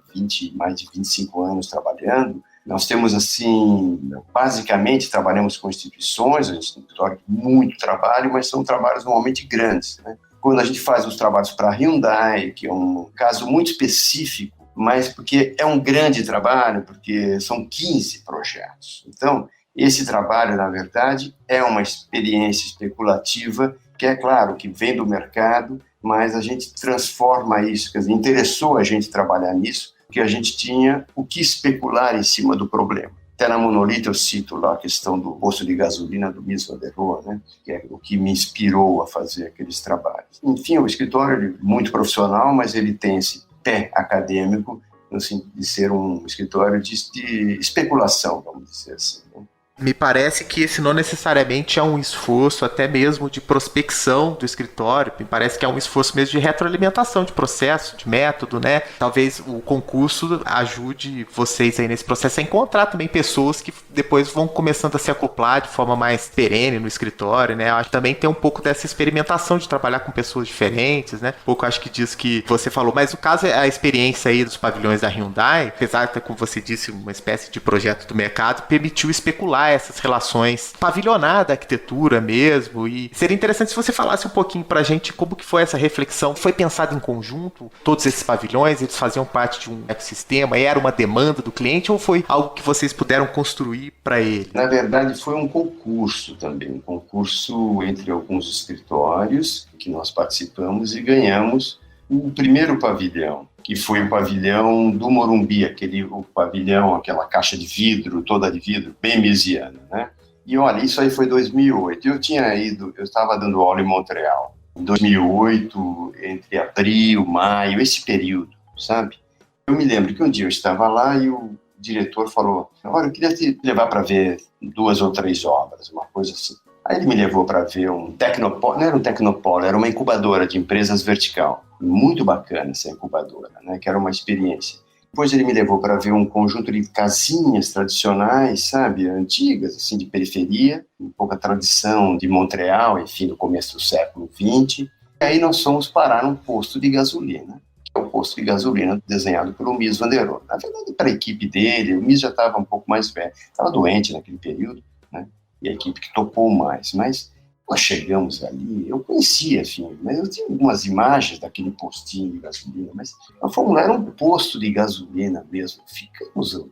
mais de 25 anos trabalhando. Nós temos, assim, basicamente trabalhamos com instituições, a gente tem um escritório de muito trabalho, mas são trabalhos normalmente grandes, né? Quando a gente faz os trabalhos para a Hyundai, que é um caso muito específico, mas porque é um grande trabalho, porque são 15 projetos. Então, esse trabalho, na verdade, é uma experiência especulativa, que é claro que vem do mercado, mas a gente transforma isso, quer dizer, interessou a gente trabalhar nisso, porque a gente tinha o que especular em cima do problema. Até na Monolito eu cito lá a questão do posto de gasolina do Mies van der Rohe, né, que é o que me inspirou a fazer aqueles trabalhos. Enfim, o escritório é muito profissional, mas ele tem esse pé acadêmico, assim, de ser um escritório de especulação, vamos dizer assim, né? Me parece que esse não necessariamente é um esforço até mesmo de prospecção do escritório, me parece que é um esforço mesmo de retroalimentação de processo, de método, né? Talvez o concurso ajude vocês aí nesse processo a encontrar também pessoas que depois vão começando a se acoplar de forma mais perene no escritório, né? Eu acho que também tem um pouco dessa experimentação de trabalhar com pessoas diferentes, né? Um pouco acho que diz que você falou, mas o caso é a experiência aí dos pavilhões da Hyundai, apesar de, como você disse, uma espécie de projeto do mercado, permitiu especular essas relações, pavilionar da arquitetura mesmo, e seria interessante se você falasse um pouquinho pra gente como que foi essa reflexão. Foi pensado em conjunto? Todos esses pavilhões, eles faziam parte de um ecossistema? Era uma demanda do cliente ou foi algo que vocês puderam construir para ele? Na verdade, foi um concurso também, um concurso entre alguns escritórios que nós participamos e ganhamos o primeiro pavilhão, que foi o pavilhão do Morumbi, o pavilhão, aquela caixa de vidro, toda de vidro, bem miesiana, né? E olha, isso aí foi 2008. Eu estava dando aula em Montreal, em 2008, entre abril, maio, esse período, sabe? Eu me lembro que um dia eu estava lá e o diretor falou, olha, eu queria te levar para ver 2 ou 3 obras, uma coisa assim. Aí ele me levou para ver um Tecnopolo, não era um Tecnopolo, era uma incubadora de empresas vertical. Muito bacana essa incubadora, né, que era uma experiência. Depois ele me levou para ver um conjunto de casinhas tradicionais, sabe, antigas, assim, de periferia, com pouca tradição de Montreal, enfim, no começo do século XX. E aí nós fomos parar num posto de gasolina, que é o posto de gasolina desenhado pelo Mies van der Rohe. Na verdade, para a equipe dele, o Mies já estava um pouco mais velho, estava doente naquele período, né? E a equipe que topou mais, mas nós chegamos ali, eu conhecia, enfim, mas eu tinha algumas imagens daquele postinho de gasolina, mas nós fomos lá, era um posto de gasolina mesmo,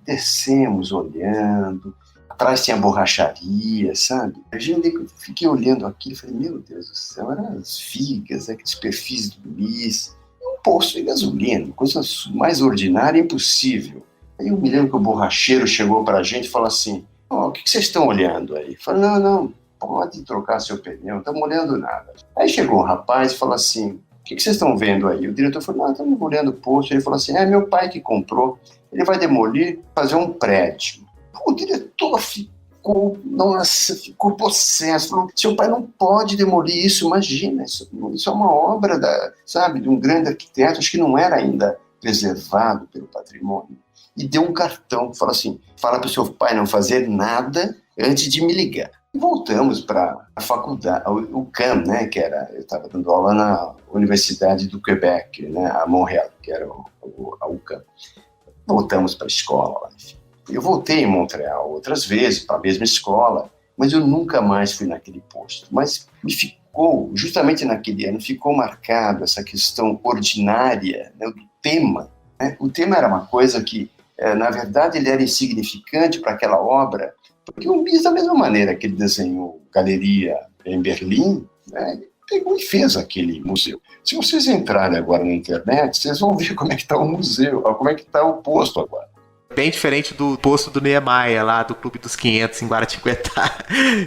descemos olhando, atrás tinha borracharia, sabe? Eu fiquei olhando aquilo e falei, meu Deus do céu, eram as vigas, aqueles perfis do Mies, um posto de gasolina, coisa mais ordinária e impossível. Aí eu me lembro que o borracheiro chegou para a gente e falou assim, o que vocês estão olhando aí? Eu falei, não, pode trocar seu pneu, não estamos olhando nada. Aí chegou um rapaz e falou assim, o que vocês estão vendo aí? O diretor falou, não, estamos olhando o posto. Ele falou assim, é meu pai que comprou, ele vai demolir, fazer um prédio. O diretor ficou possesso, falou, seu pai não pode demolir isso, imagina, isso é uma obra, de um grande arquiteto, acho que não era ainda preservado pelo patrimônio. E deu um cartão, falou assim, fala para o seu pai não fazer nada antes de me ligar. E voltamos para a faculdade, o CAM, né, eu estava dando aula na Universidade do Quebec, né, a Montréal, que era a UQAM. Voltamos para a escola lá, enfim. Eu voltei em Montreal outras vezes, para a mesma escola, mas eu nunca mais fui naquele posto. Mas me ficou, justamente naquele ano, ficou marcado essa questão ordinária, né, do tema. Né? O tema era uma coisa que, na verdade, ele era insignificante para aquela obra, porque o Mies, da mesma maneira que ele desenhou Galeria em Berlim, né, ele pegou e fez aquele museu. Se vocês entrarem agora na internet, vocês vão ver como é que está o museu, como é que está o posto agora. Bem diferente do posto do Niemeyer, lá do Clube dos 500 em Guaratinguetá,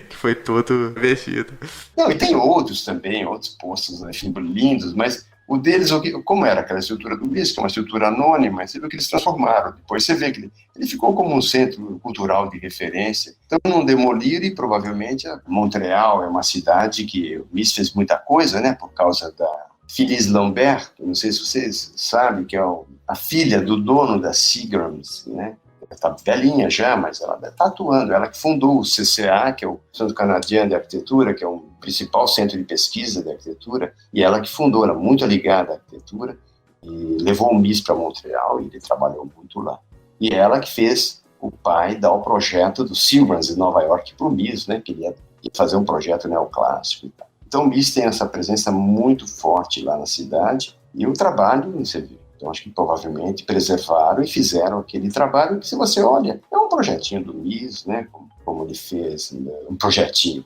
que foi todo investido. Não, e tem outros também, outros postos, enfim, lindos, mas O deles, como era aquela estrutura do MIS, que é uma estrutura anônima, você viu que eles transformaram. Depois você vê que ele ficou como um centro cultural de referência. Então não demoliram e provavelmente Montreal é uma cidade que o MIS fez muita coisa, né, por causa da Phyllis Lambert, não sei se vocês sabem, que é a filha do dono da Seagrams, né? Ela está velhinha já, mas ela está atuando. Ela que fundou o CCA, que é o Centro Canadiano de Arquitetura, que é o principal centro de pesquisa de arquitetura, e ela que fundou, era muito ligada à arquitetura, e levou o MIS para Montreal, e ele trabalhou muito lá. E ela que fez o pai dar o projeto do Seagrams em Nova York para o MIS, né? Que ele ia fazer um projeto neoclássico e tal. Então o MIS tem essa presença muito forte lá na cidade, e o trabalho, você vê. Então, acho que provavelmente preservaram e fizeram aquele trabalho que, se você olha, é um projetinho do MIS, né? Como ele fez, né? Um projetinho.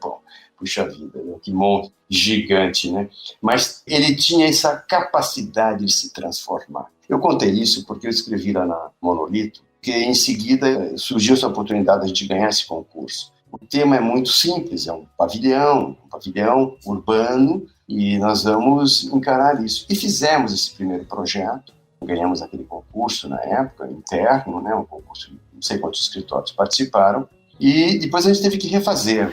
Bom, puxa vida, né? Que monte gigante, né? Mas ele tinha essa capacidade de se transformar. Eu contei isso porque eu escrevi lá na Monolito, que em seguida surgiu essa oportunidade de ganhar esse concurso. O tema é muito simples, é um pavilhão urbano, e nós vamos encarar isso. E fizemos esse primeiro projeto, ganhamos aquele concurso na época, interno, né, um concurso, não sei quantos escritórios participaram, e depois a gente teve que refazer,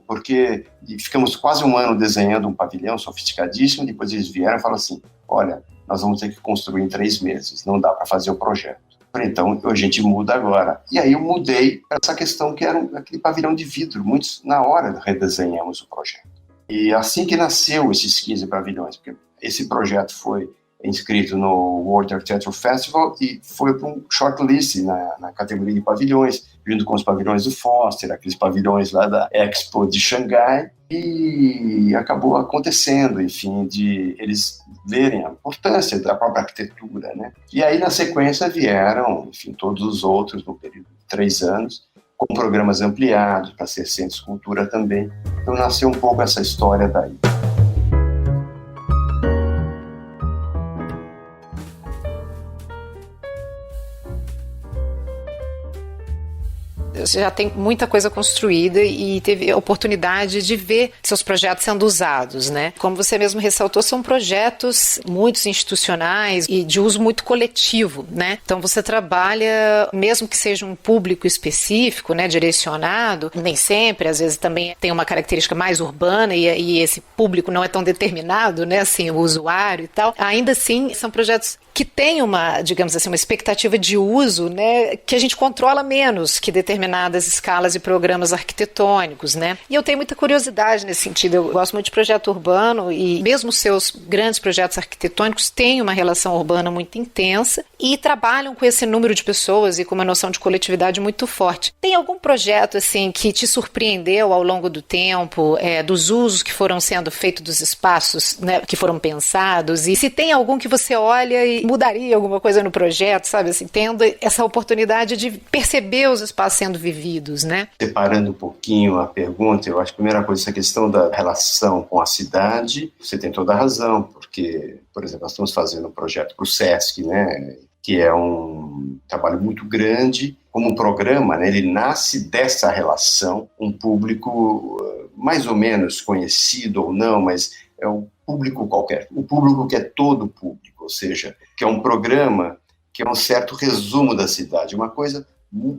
porque ficamos quase um ano desenhando um pavilhão sofisticadíssimo, depois eles vieram e falaram assim, olha, nós vamos ter que construir em 3 meses, não dá para fazer o projeto. Então, a gente muda agora. E aí eu mudei para essa questão que era aquele pavilhão de vidro. Muitos, na hora, redesenhamos o projeto. E assim que nasceu esses 15 pavilhões, porque esse projeto foi inscrito no World Architecture Festival e foi para um shortlist na categoria de pavilhões, junto com os pavilhões do Foster, aqueles pavilhões lá da Expo de Xangai, e acabou acontecendo, enfim, de eles verem a importância da própria arquitetura, né? E aí, na sequência, vieram, enfim, todos os outros, no período de 3 anos, com programas ampliados para ser centro de cultura também. Então, nasceu um pouco essa história daí. Você já tem muita coisa construída e teve a oportunidade de ver seus projetos sendo usados, né? Como você mesmo ressaltou, são projetos muito institucionais e de uso muito coletivo, né? Então você trabalha, mesmo que seja um público específico, né, direcionado, nem sempre, às vezes também tem uma característica mais urbana e esse público não é tão determinado, né, assim, o usuário e tal. Ainda assim, são projetos que têm uma, digamos assim, uma expectativa de uso, né, que a gente controla menos que determinadas escalas e programas arquitetônicos, né? E eu tenho muita curiosidade nesse sentido. Eu gosto muito de projeto urbano e mesmo seus grandes projetos arquitetônicos têm uma relação urbana muito intensa e trabalham com esse número de pessoas e com uma noção de coletividade muito forte. Tem algum projeto, assim, que te surpreendeu ao longo do tempo, dos usos que foram sendo feitos dos espaços, né, que foram pensados? E se tem algum que você olha e mudaria alguma coisa no projeto, sabe, assim, tendo essa oportunidade de perceber os espaços sendo vividos, né? Separando um pouquinho a pergunta, eu acho que a primeira coisa, essa questão da relação com a cidade, você tem toda a razão, porque, por exemplo, nós estamos fazendo um projeto para o SESC, né, que é um trabalho muito grande, como um programa, né, ele nasce dessa relação, um público mais ou menos conhecido ou não, mas é um público qualquer, o público que é todo público, ou seja, que é um programa que é um certo resumo da cidade, uma coisa.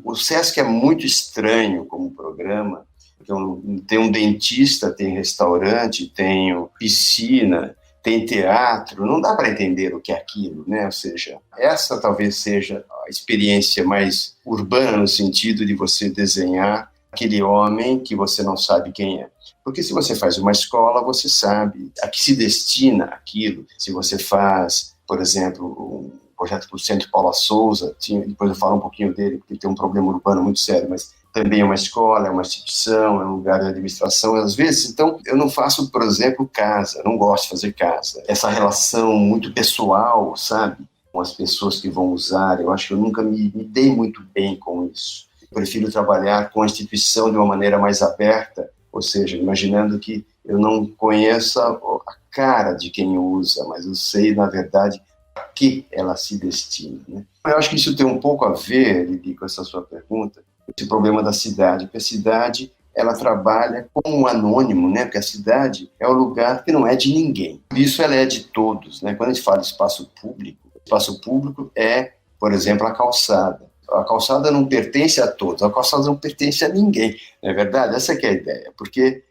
O SESC é muito estranho como programa, então, tem um dentista, tem restaurante, tem piscina, tem teatro, não dá para entender o que é aquilo, né? Ou seja, essa talvez seja a experiência mais urbana no sentido de você desenhar aquele homem que você não sabe quem é. Porque se você faz uma escola, você sabe a que se destina aquilo. Se você faz, por exemplo, um projeto para o Centro Paula Souza, depois eu falo um pouquinho dele, porque tem um problema urbano muito sério, mas também é uma escola, é uma instituição, é um lugar de administração, às vezes. Então, eu não faço, por exemplo, casa, não gosto de fazer casa. Essa relação muito pessoal, sabe, com as pessoas que vão usar, eu acho que eu nunca me dei muito bem com isso. Eu prefiro trabalhar com a instituição de uma maneira mais aberta, ou seja, imaginando que eu não conheça a cara de quem usa, mas eu sei, na verdade, a que ela se destina, né? Eu acho que isso tem um pouco a ver, Lili, com essa sua pergunta, esse problema da cidade, porque a cidade ela trabalha como um anônimo, né? Porque a cidade é um lugar que não é de ninguém. Por isso ela é de todos, né? Quando a gente fala de espaço público é, por exemplo, a calçada. A calçada não pertence a todos, a calçada não pertence a ninguém, não é verdade? Essa que é a ideia, porque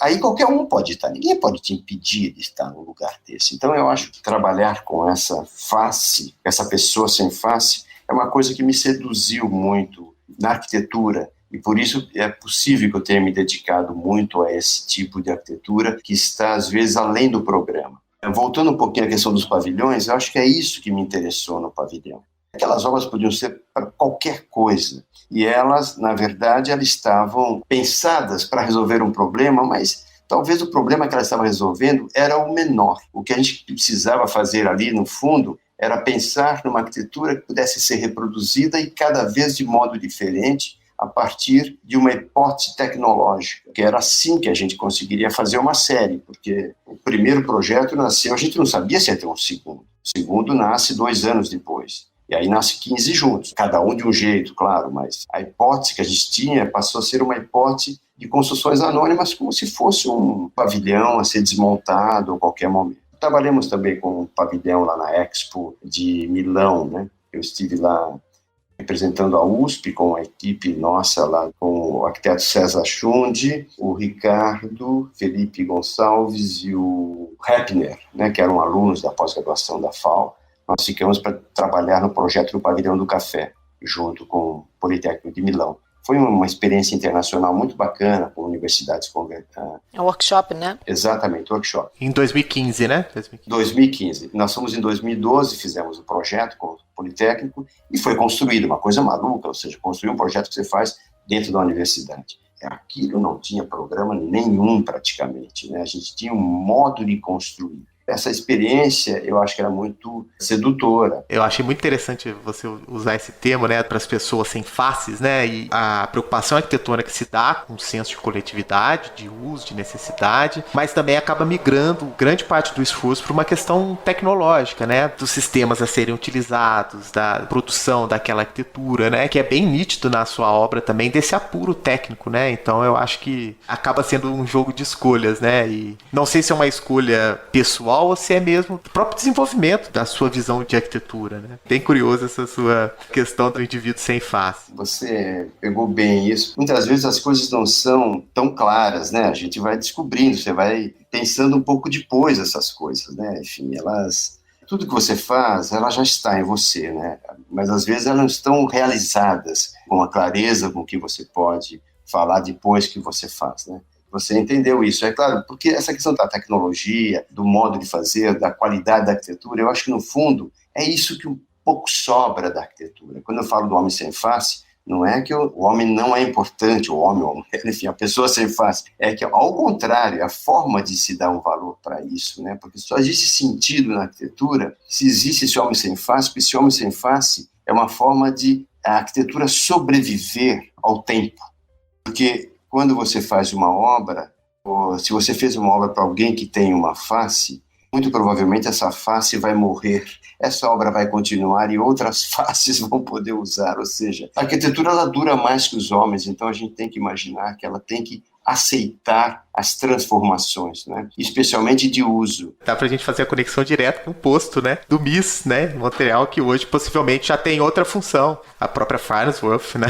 aí qualquer um pode estar, ninguém pode te impedir de estar num lugar desse. Então eu acho que trabalhar com essa face, essa pessoa sem face, é uma coisa que me seduziu muito na arquitetura, e por isso é possível que eu tenha me dedicado muito a esse tipo de arquitetura que está, às vezes, além do programa. Voltando um pouquinho à questão dos pavilhões, eu acho que é isso que me interessou no pavilhão. Aquelas obras podiam ser para qualquer coisa, e elas, na verdade, elas estavam pensadas para resolver um problema, mas talvez o problema que elas estavam resolvendo era o menor. O que a gente precisava fazer ali, no fundo, era pensar numa arquitetura que pudesse ser reproduzida e cada vez de modo diferente, a partir de uma hipótese tecnológica, que era assim que a gente conseguiria fazer uma série, porque o primeiro projeto nasceu, a gente não sabia se ia ter um segundo. O segundo nasce 2 anos depois. E aí nasce 15 juntos, cada um de um jeito, claro, mas a hipótese que a gente tinha passou a ser uma hipótese de construções anônimas, como se fosse um pavilhão a ser desmontado a qualquer momento. Trabalhamos também com um pavilhão lá na Expo de Milão, né? Eu estive lá representando a USP com a equipe nossa lá, com o arquiteto César Schundi, o Ricardo, Felipe Gonçalves e o Heppner, né, que eram alunos da pós-graduação da FAO. Nós ficamos para trabalhar no projeto do Pavilhão do Café, junto com o Politécnico de Milão. Foi uma experiência internacional muito bacana, com universidades conversadas. É um workshop, né? Exatamente, workshop. Em 2015, né? 2015. Nós fomos em 2012, fizemos o projeto com o Politécnico e foi construído, uma coisa maluca, ou seja, construir um projeto que você faz dentro da universidade. Aquilo não tinha programa nenhum praticamente, né? A gente tinha um modo de construir. Essa experiência, eu acho que era muito sedutora. Eu achei muito interessante você usar esse termo, né, para as pessoas sem faces, né, e a preocupação arquitetônica que se dá com o senso de coletividade, de uso, de necessidade, mas também acaba migrando grande parte do esforço para uma questão tecnológica, né, dos sistemas a serem utilizados, da produção daquela arquitetura, né, que é bem nítido na sua obra também, desse apuro técnico, né, então eu acho que acaba sendo um jogo de escolhas, né, e não sei se é uma escolha pessoal ou se é mesmo o próprio desenvolvimento da sua visão de arquitetura, né? Bem curioso essa sua questão do indivíduo sem face. Você pegou bem isso. Muitas vezes as coisas não são tão claras, né? A gente vai descobrindo, você vai pensando um pouco depois essas coisas, né? Enfim, tudo que você faz, ela já está em você, né? Mas às vezes elas não estão realizadas com a clareza com que você pode falar depois que você faz, né? Você entendeu isso, é claro, porque essa questão da tecnologia, do modo de fazer, da qualidade da arquitetura, eu acho que no fundo é isso que um pouco sobra da arquitetura. Quando eu falo do homem sem face, não é que o homem não é importante, o homem, enfim, a pessoa sem face, é que ao contrário, a forma de se dar um valor para isso, né? Porque só existe sentido na arquitetura se existe esse homem sem face, porque esse homem sem face é uma forma de a arquitetura sobreviver ao tempo, porque quando você faz uma obra, ou se você fez uma obra para alguém que tem uma face, muito provavelmente essa face vai morrer, essa obra vai continuar e outras faces vão poder usar, ou seja, a arquitetura ela dura mais que os homens, então a gente tem que imaginar que ela tem que aceitar as transformações, né? Especialmente de uso. Dá pra gente fazer a conexão direta com o posto, né? Do MIS, né? Montreal, que hoje possivelmente já tem outra função, a própria Farnsworth, né?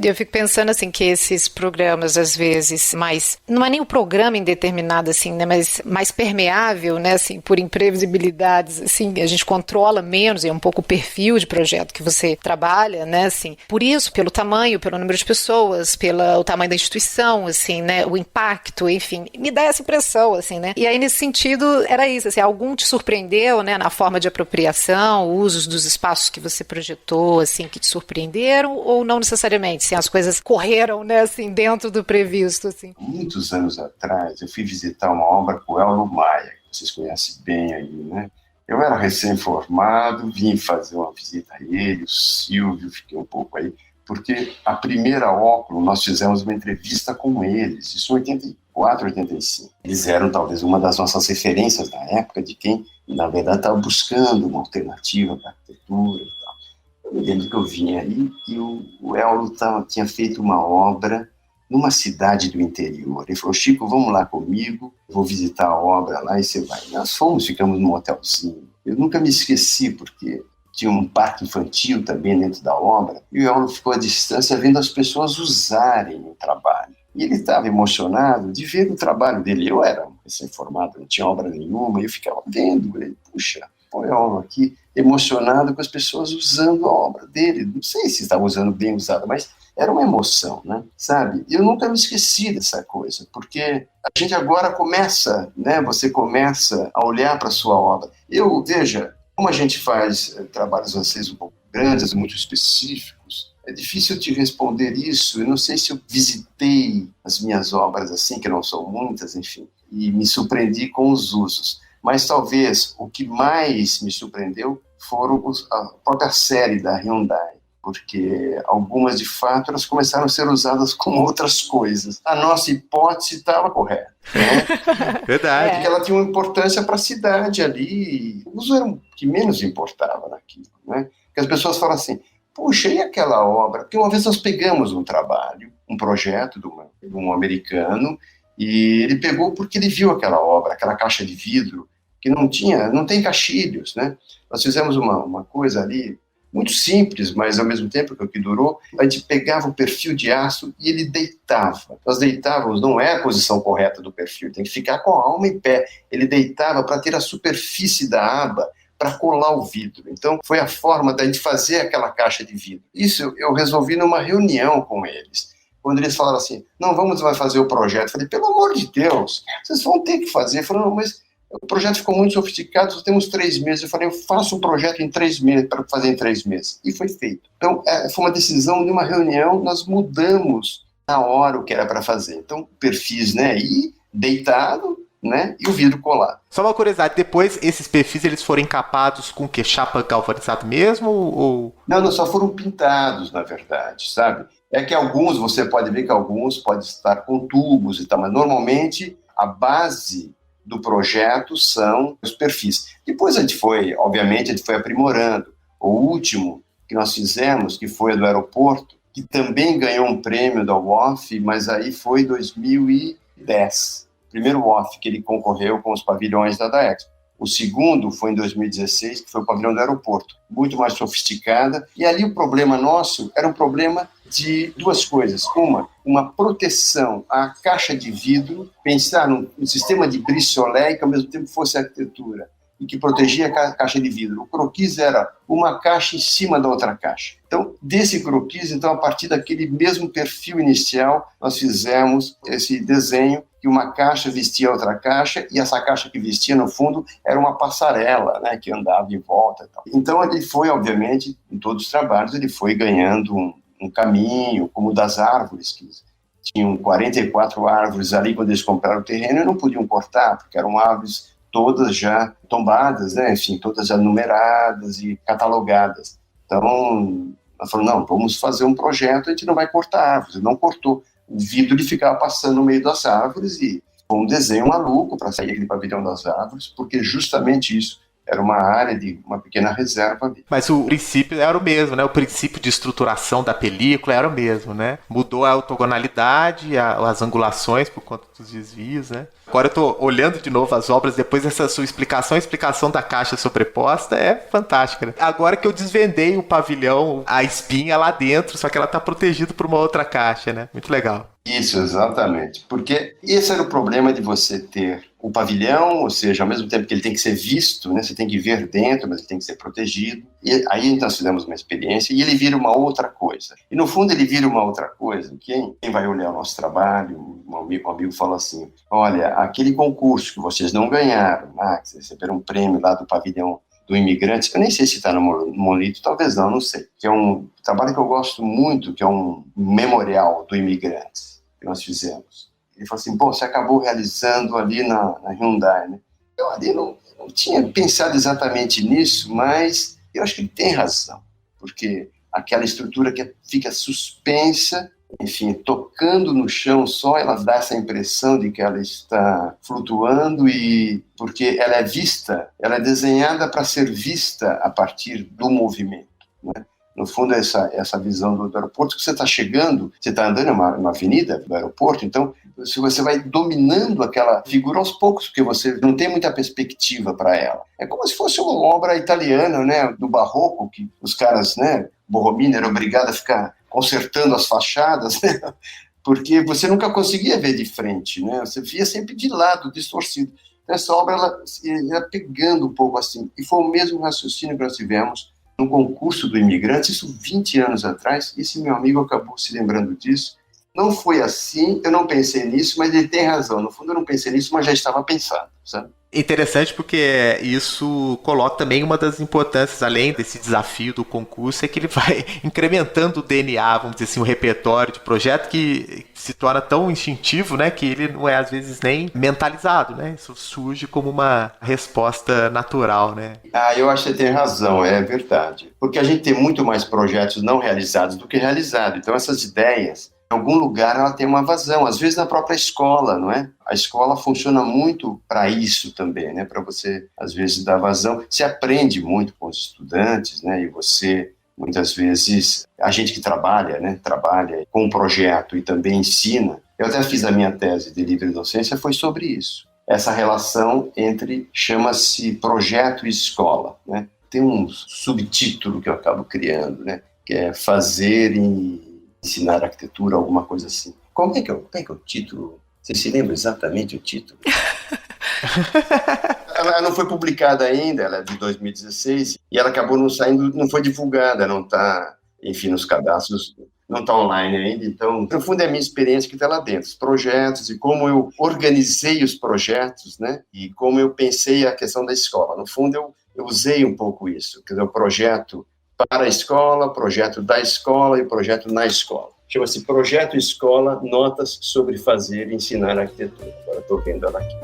Eu fico pensando assim que esses programas às vezes mais, não é nem o programa em determinado assim, né, mas mais permeável, né, assim, por imprevisibilidades, assim, a gente controla menos, é um pouco o perfil de projeto que você trabalha, né, assim. Por isso, pelo tamanho, pelo número de pessoas, pelo tamanho da instituição, assim, né, o impacto, enfim, me dá essa impressão, assim, né. E aí nesse sentido era isso, assim, algum te surpreendeu, né, na forma de apropriação, usos dos espaços que você projetou, assim, que te surpreenderam ou não necessariamente, assim, as coisas correram, né, assim, dentro do previsto, assim. Muitos anos atrás, eu fui visitar uma obra com o Elno Maia, que vocês conhecem bem aí, né? Eu era recém-formado, vim fazer uma visita a ele, o Silvio, fiquei um pouco aí, porque a primeira óculo nós fizemos uma entrevista com eles, isso em 84, 85. Eles eram talvez uma das nossas referências na época de quem, na verdade, estava buscando uma alternativa para a arquitetura e tal. Eu me lembro que eu vim aí e o Elno tinha feito uma obra numa cidade do interior. Ele falou, Chico, vamos lá comigo, vou visitar a obra lá e você vai. Nós fomos, ficamos num hotelzinho. Eu nunca me esqueci, porque tinha um parque infantil também dentro da obra, e o Eulo ficou à distância vendo as pessoas usarem o trabalho. E ele estava emocionado de ver o trabalho dele. Eu era recém-formado, não tinha obra nenhuma, e eu ficava vendo. Ele, puxa, o Eulo aqui emocionado com as pessoas usando a obra dele. Não sei se estava usando bem usada, mas era uma emoção, né? Sabe? Eu nunca me esqueci dessa coisa, porque a gente agora começa, né? Você começa a olhar para a sua obra. Veja, como a gente faz trabalhos às vezes um pouco grandes, muito específicos, é difícil te responder isso. Eu não sei se eu visitei as minhas obras assim, que não são muitas, enfim, e me surpreendi com os usos. Mas talvez o que mais me surpreendeu foram a própria série da Hyundai, porque algumas, de fato, elas começaram a ser usadas com outras coisas. A nossa hipótese estava correta, né? Verdade. Porque ela tinha uma importância para a cidade ali. O uso era o que menos importava naquilo, né? Porque as pessoas falam assim, puxa, e aquela obra? Porque uma vez nós pegamos um trabalho, um projeto de um americano, e ele pegou porque ele viu aquela obra, aquela caixa de vidro, que não tem caixilhos, né? Nós fizemos uma coisa ali, muito simples, mas ao mesmo tempo que durou, a gente pegava o perfil de aço e ele deitava. Nós deitávamos, não é a posição correta do perfil, tem que ficar com a alma em pé. Ele deitava para ter a superfície da aba para colar o vidro. Então, foi a forma da gente fazer aquela caixa de vidro. Isso eu resolvi numa reunião com eles. Quando eles falaram assim, não, vamos fazer o projeto. Eu falei, pelo amor de Deus, vocês vão ter que fazer. Eu falei, não, mas o projeto ficou muito sofisticado, só temos 3 meses. Eu falei, eu faço um projeto em 3 meses, para fazer em 3 meses. E foi feito. Então, foi uma decisão de uma reunião, nós mudamos na hora o que era para fazer. Então, perfis, né, e deitado, né, e o vidro colado. Só uma curiosidade, depois esses perfis eles foram encapados com o quê? Chapa galvanizada mesmo? Ou... Não, só foram pintados, na verdade, sabe? É que alguns, você pode ver que alguns podem estar com tubos e tal, mas normalmente a base do projeto são os perfis. Depois obviamente, a gente foi aprimorando. O último que nós fizemos, que foi do aeroporto, que também ganhou um prêmio da UOF, mas aí foi em 2010. O primeiro UOF que ele concorreu com os pavilhões da Expo. O segundo foi em 2016, que foi o pavilhão do aeroporto, muito mais sofisticada. E ali o problema nosso era um problema de 2 coisas. Uma proteção à caixa de vidro, pensar num sistema de brissolé que ao mesmo tempo fosse arquitetura e que protegia a caixa de vidro. O croquis era uma caixa em cima da outra caixa. Então, desse croquis, a partir daquele mesmo perfil inicial, nós fizemos esse desenho que uma caixa vestia a outra caixa e essa caixa que vestia, no fundo, era uma passarela, né, que andava em volta. E tal. Então, ele foi, obviamente, em todos os trabalhos, ele foi ganhando um caminho, como o das árvores, que tinham 44 árvores ali quando eles compraram o terreno e não podiam cortar, porque eram árvores todas já tombadas, né? Enfim, todas já numeradas e catalogadas. Então, nós falamos, não, vamos fazer um projeto, a gente não vai cortar árvores. Ele não cortou. O vidro ele ficava passando no meio das árvores e foi um desenho maluco para sair aquele pavilhão das árvores, porque justamente isso era uma área de uma pequena reserva ali. Mas o princípio era o mesmo, né? O princípio de estruturação da película era o mesmo, né? Mudou a ortogonalidade, as angulações por conta dos desvios, né? Agora eu tô olhando de novo as obras, depois dessa sua explicação, a explicação da caixa sobreposta é fantástica, né? Agora que eu desvendei o pavilhão, a espinha lá dentro, só que ela tá protegida por uma outra caixa, né? Muito legal. Isso, exatamente. Porque esse era o problema de você ter o pavilhão, ou seja, ao mesmo tempo que ele tem que ser visto, né, você tem que ver dentro, mas ele tem que ser protegido. E aí nós fizemos uma experiência e ele vira uma outra coisa. E no fundo ele vira uma outra coisa. Quem vai olhar o nosso trabalho, um amigo falou assim, olha, aquele concurso que vocês não ganharam, que vocês receberam um prêmio lá do pavilhão do imigrante, eu nem sei se está no Monolito, talvez não sei. Que é um trabalho que eu gosto muito, que é um memorial do imigrante que nós fizemos. Ele falou assim, você acabou realizando ali na Hyundai, né? Eu ali não tinha pensado exatamente nisso, mas eu acho que ele tem razão, porque aquela estrutura que fica suspensa, enfim, tocando no chão só, ela dá essa impressão de que ela está flutuando e porque ela é desenhada para ser vista a partir do movimento, né? No fundo, essa visão do aeroporto, que você está chegando, você está andando em uma avenida do aeroporto, então se você vai dominando aquela figura aos poucos, porque você não tem muita perspectiva para ela. É como se fosse uma obra italiana, né, do barroco, que os caras, né, Borromini era obrigado a ficar consertando as fachadas, né, porque você nunca conseguia ver de frente, né, você via sempre de lado, distorcido. Essa obra, ela ia pegando um pouco assim, e foi o mesmo raciocínio que nós tivemos no concurso do imigrante, isso 20 anos atrás. Esse meu amigo acabou se lembrando disso. Não foi assim, eu não pensei nisso, mas ele tem razão. No fundo, eu não pensei nisso, mas já estava pensado, sabe? Interessante porque isso coloca também uma das importâncias, além desse desafio do concurso, é que ele vai incrementando o DNA, vamos dizer assim, o repertório de projeto que se torna tão instintivo, né, que ele não é às vezes nem mentalizado, né? Isso surge como uma resposta natural, né? Eu acho que você tem razão, é verdade. Porque a gente tem muito mais projetos não realizados do que realizados. Então essas ideias, em algum lugar ela tem uma vazão, às vezes na própria escola, não é? A escola funciona muito para isso também, né? Para você, às vezes, dar vazão. Você aprende muito com os estudantes, né? E você, muitas vezes, a gente que trabalha, né? Trabalha com um projeto e também ensina. Eu até fiz a minha tese de livre docência, foi sobre isso. Essa relação entre, chama-se projeto e escola, né? Tem um subtítulo que eu acabo criando, né? Que é fazer e ensinar arquitetura, alguma coisa assim. Como é que é o título? Você se lembra exatamente o título? Ela não foi publicada ainda, ela é de 2016, e ela acabou não saindo, não foi divulgada, não está, enfim, nos cadastros, não está online ainda. Então, no fundo, é a minha experiência que está lá dentro, os projetos e como eu organizei os projetos, né? E como eu pensei a questão da escola. No fundo, eu usei um pouco isso, quer dizer, o projeto para a escola, projeto da escola e projeto na escola. Chama-se Projeto Escola, Notas sobre Fazer e Ensinar Arquitetura. Agora estou vendo ela aqui.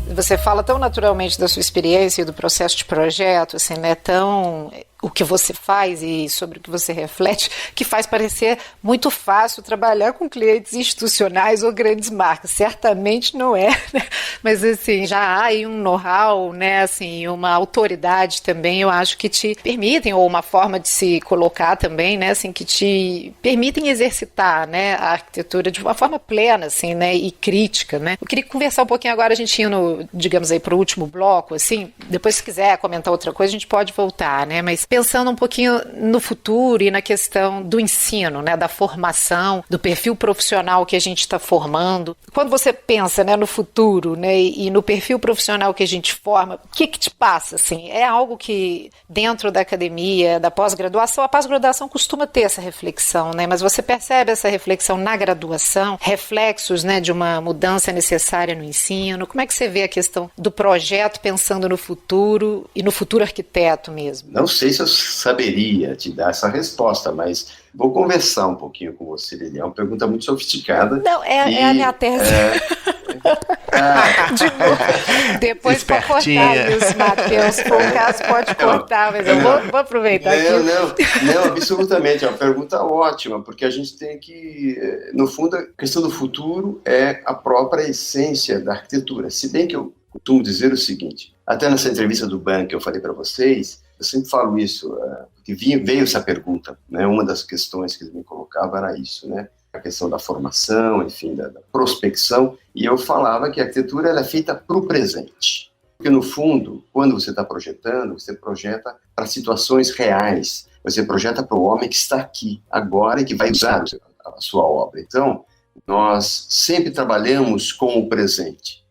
Você fala tão naturalmente da sua experiência e do processo de projeto, assim, né, tão o que você faz e sobre o que você reflete, que faz parecer muito fácil trabalhar com clientes institucionais ou grandes marcas. Certamente não é, né? Mas assim, já há aí um know-how, né, assim, uma autoridade também, eu acho, que te permitem, ou uma forma de se colocar também, né, assim, que te permitem exercitar, né, a arquitetura de uma forma plena, assim, né, e crítica, né. Eu queria conversar um pouquinho agora, a gente indo, digamos aí, para o último bloco, assim, depois se quiser comentar outra coisa, a gente pode voltar, né, mas pensando um pouquinho no futuro e na questão do ensino, né, da formação, do perfil profissional que a gente está formando. Quando você pensa, né, no futuro, né, e no perfil profissional que a gente forma, o que te passa? Assim? É algo que dentro da academia, da pós-graduação, a pós-graduação costuma ter essa reflexão, né, mas você percebe essa reflexão na graduação, reflexos, né, de uma mudança necessária no ensino? Como é que você vê a questão do projeto pensando no futuro e no futuro arquiteto mesmo? Não sei se eu saberia te dar essa resposta, mas vou conversar um pouquinho com você, Lili. É uma pergunta muito sofisticada. Não, é a minha tese. De novo. Depois pode cortar isso, Matheus. Se for o caso, pode cortar, mas eu vou aproveitar aqui. Não, absolutamente. É uma pergunta ótima, porque a gente tem que, no fundo, a questão do futuro é a própria essência da arquitetura. Se bem que eu costumo dizer o seguinte, até nessa entrevista do BAN que eu falei para vocês, eu sempre falo isso, porque veio essa pergunta, né? Uma das questões que eles me colocavam era isso, né? A questão da formação, enfim, da prospecção, e eu falava que a arquitetura ela é feita para o presente. Porque, no fundo, quando você está projetando, você projeta para situações reais, você projeta para o homem que está aqui, agora, e que vai usar a sua obra. Então, nós sempre trabalhamos com o presente,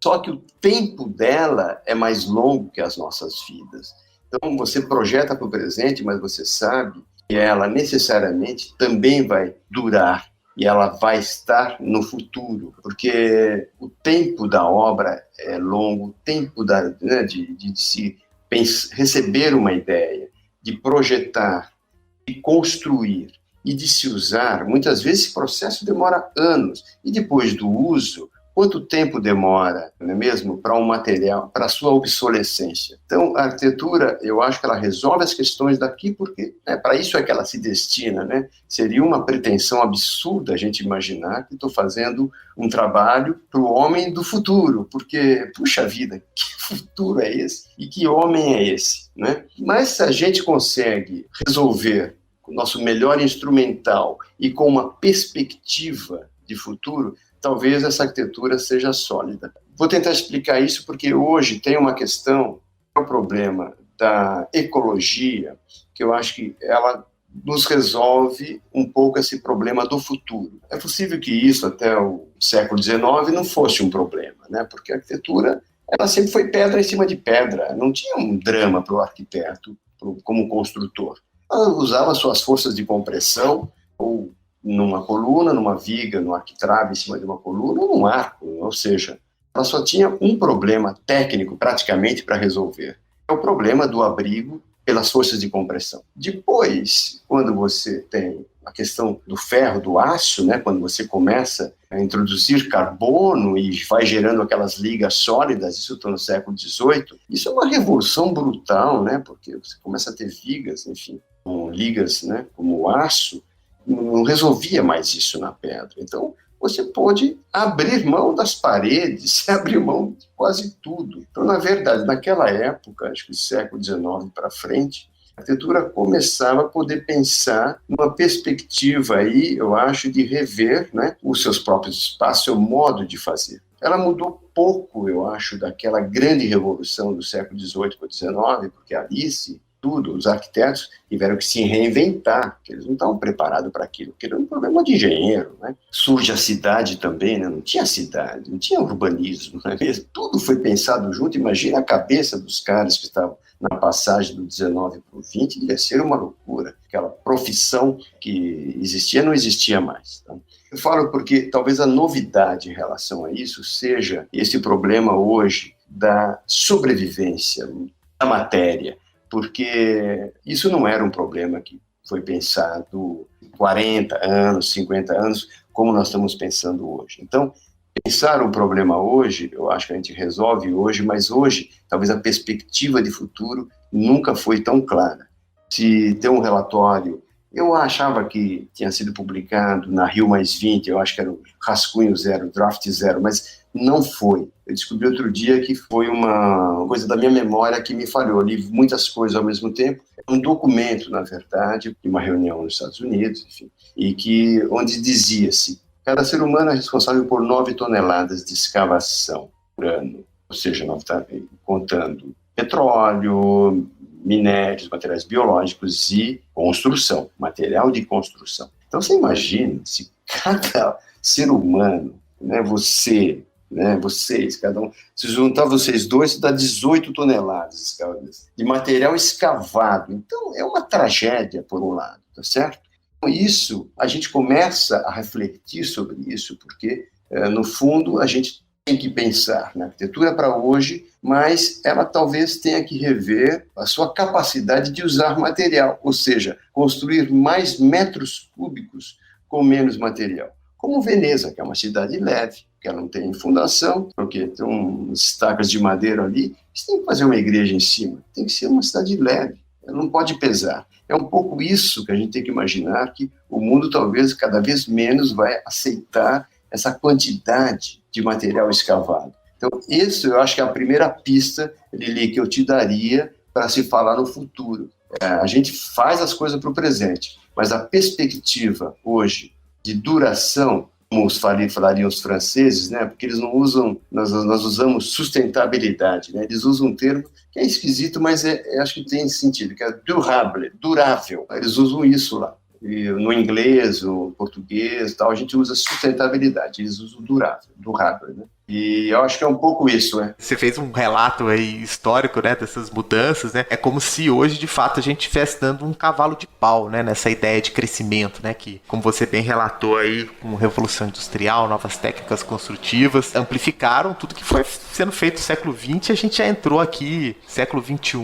só que o tempo dela é mais longo que as nossas vidas. Então, você projeta para o presente, mas você sabe que ela necessariamente também vai durar e ela vai estar no futuro, porque o tempo da obra é longo, o tempo de se receber uma ideia, de projetar, de construir e de se usar. Muitas vezes esse processo demora anos e depois do uso, quanto tempo demora, não é mesmo, para um material, para a sua obsolescência. Então, a arquitetura, eu acho que ela resolve as questões daqui, porque para isso é que ela se destina, né? Seria uma pretensão absurda a gente imaginar que estou fazendo um trabalho para o homem do futuro, porque, puxa vida, que futuro é esse? E que homem é esse, né? Mas se a gente consegue resolver com o nosso melhor instrumental e com uma perspectiva de futuro, talvez essa arquitetura seja sólida. Vou tentar explicar isso porque hoje tem uma questão, o problema da ecologia, que eu acho que ela nos resolve um pouco esse problema do futuro. É possível que isso até o século XIX não fosse um problema, né? Porque a arquitetura ela sempre foi pedra em cima de pedra, não tinha um drama para o arquiteto como construtor. Ela usava suas forças de compressão ou numa coluna, numa viga, no arquitrave em cima de uma coluna, ou num arco, ou seja, ela só tinha um problema técnico praticamente para resolver. É o problema do abrigo pelas forças de compressão. Depois, quando você tem a questão do ferro, do aço, né, quando você começa a introduzir carbono e vai gerando aquelas ligas sólidas, isso está no século XVIII, isso é uma revolução brutal, né, porque você começa a ter vigas, enfim, com ligas, né, como o aço, não resolvia mais isso na pedra. Então, você pôde abrir mão das paredes, abrir mão de quase tudo. Então, na verdade, naquela época, acho que do século XIX para frente, a arquitetura começava a poder pensar numa perspectiva aí, eu acho, de rever, né, os seus próprios espaços, seu modo de fazer. Ela mudou pouco, eu acho, daquela grande revolução do século XVIII para o XIX, porque Alice, tudo, os arquitetos tiveram que se reinventar, porque eles não estavam preparados para aquilo, porque era um problema de engenheiro, né? Surge a cidade também, né? Não tinha cidade, não tinha urbanismo, não é mesmo? Tudo foi pensado junto, imagina a cabeça dos caras que estavam na passagem do 19 para o 20, devia ser uma loucura, aquela profissão que existia não existia mais, tá? Eu falo porque talvez a novidade em relação a isso seja esse problema hoje da sobrevivência da matéria, porque isso não era um problema que foi pensado 40 anos, 50 anos, como nós estamos pensando hoje. Então, pensar um problema hoje, eu acho que a gente resolve hoje, mas hoje, talvez a perspectiva de futuro nunca foi tão clara. Se tem um relatório, eu achava que tinha sido publicado na Rio +20, eu acho que era o rascunho zero, draft zero, mas não foi. Eu descobri outro dia que foi uma coisa da minha memória que me falhou. Eu li muitas coisas ao mesmo tempo. Um documento, na verdade, de uma reunião nos Estados Unidos, enfim, e onde dizia-se: cada ser humano é responsável por 9 toneladas de escavação por ano. Ou seja, contando petróleo, minérios, materiais biológicos e construção, material de construção. Então, você imagina se cada ser humano, né, vocês, cada um, se juntar vocês dois, isso dá 18 toneladas de material escavado. Então, é uma tragédia, por um lado, tá certo? Com isso, a gente começa a refletir sobre isso, porque, no fundo, a gente tem que pensar na arquitetura para hoje, mas ela talvez tenha que rever a sua capacidade de usar material, ou seja, construir mais metros cúbicos com menos material. Como Veneza, que é uma cidade leve, que ela não tem fundação, porque tem umas estacas de madeira ali, você tem que fazer uma igreja em cima, tem que ser uma cidade leve, ela não pode pesar. É um pouco isso que a gente tem que imaginar, que o mundo talvez cada vez menos vai aceitar essa quantidade de material escavado. Então, isso eu acho que é a primeira pista, Lili, que eu te daria para se falar no futuro. A gente faz as coisas para o presente, mas a perspectiva hoje de duração, como falariam os franceses, né? Porque eles não usam, nós usamos sustentabilidade, né? Eles usam um termo que é esquisito, mas acho que tem sentido, que é durable, durável. Eles usam isso lá. E no inglês, no português, tal, a gente usa sustentabilidade, eles usam durável, né? E eu acho que é um pouco isso, né? Você fez um relato aí histórico, né, dessas mudanças, né? É como se hoje, de fato, a gente estivesse dando um cavalo de pau, né, nessa ideia de crescimento, né, que, como você bem relatou aí, com Revolução Industrial, novas técnicas construtivas, amplificaram tudo que foi sendo feito no século XX, a gente já entrou aqui, século XXI,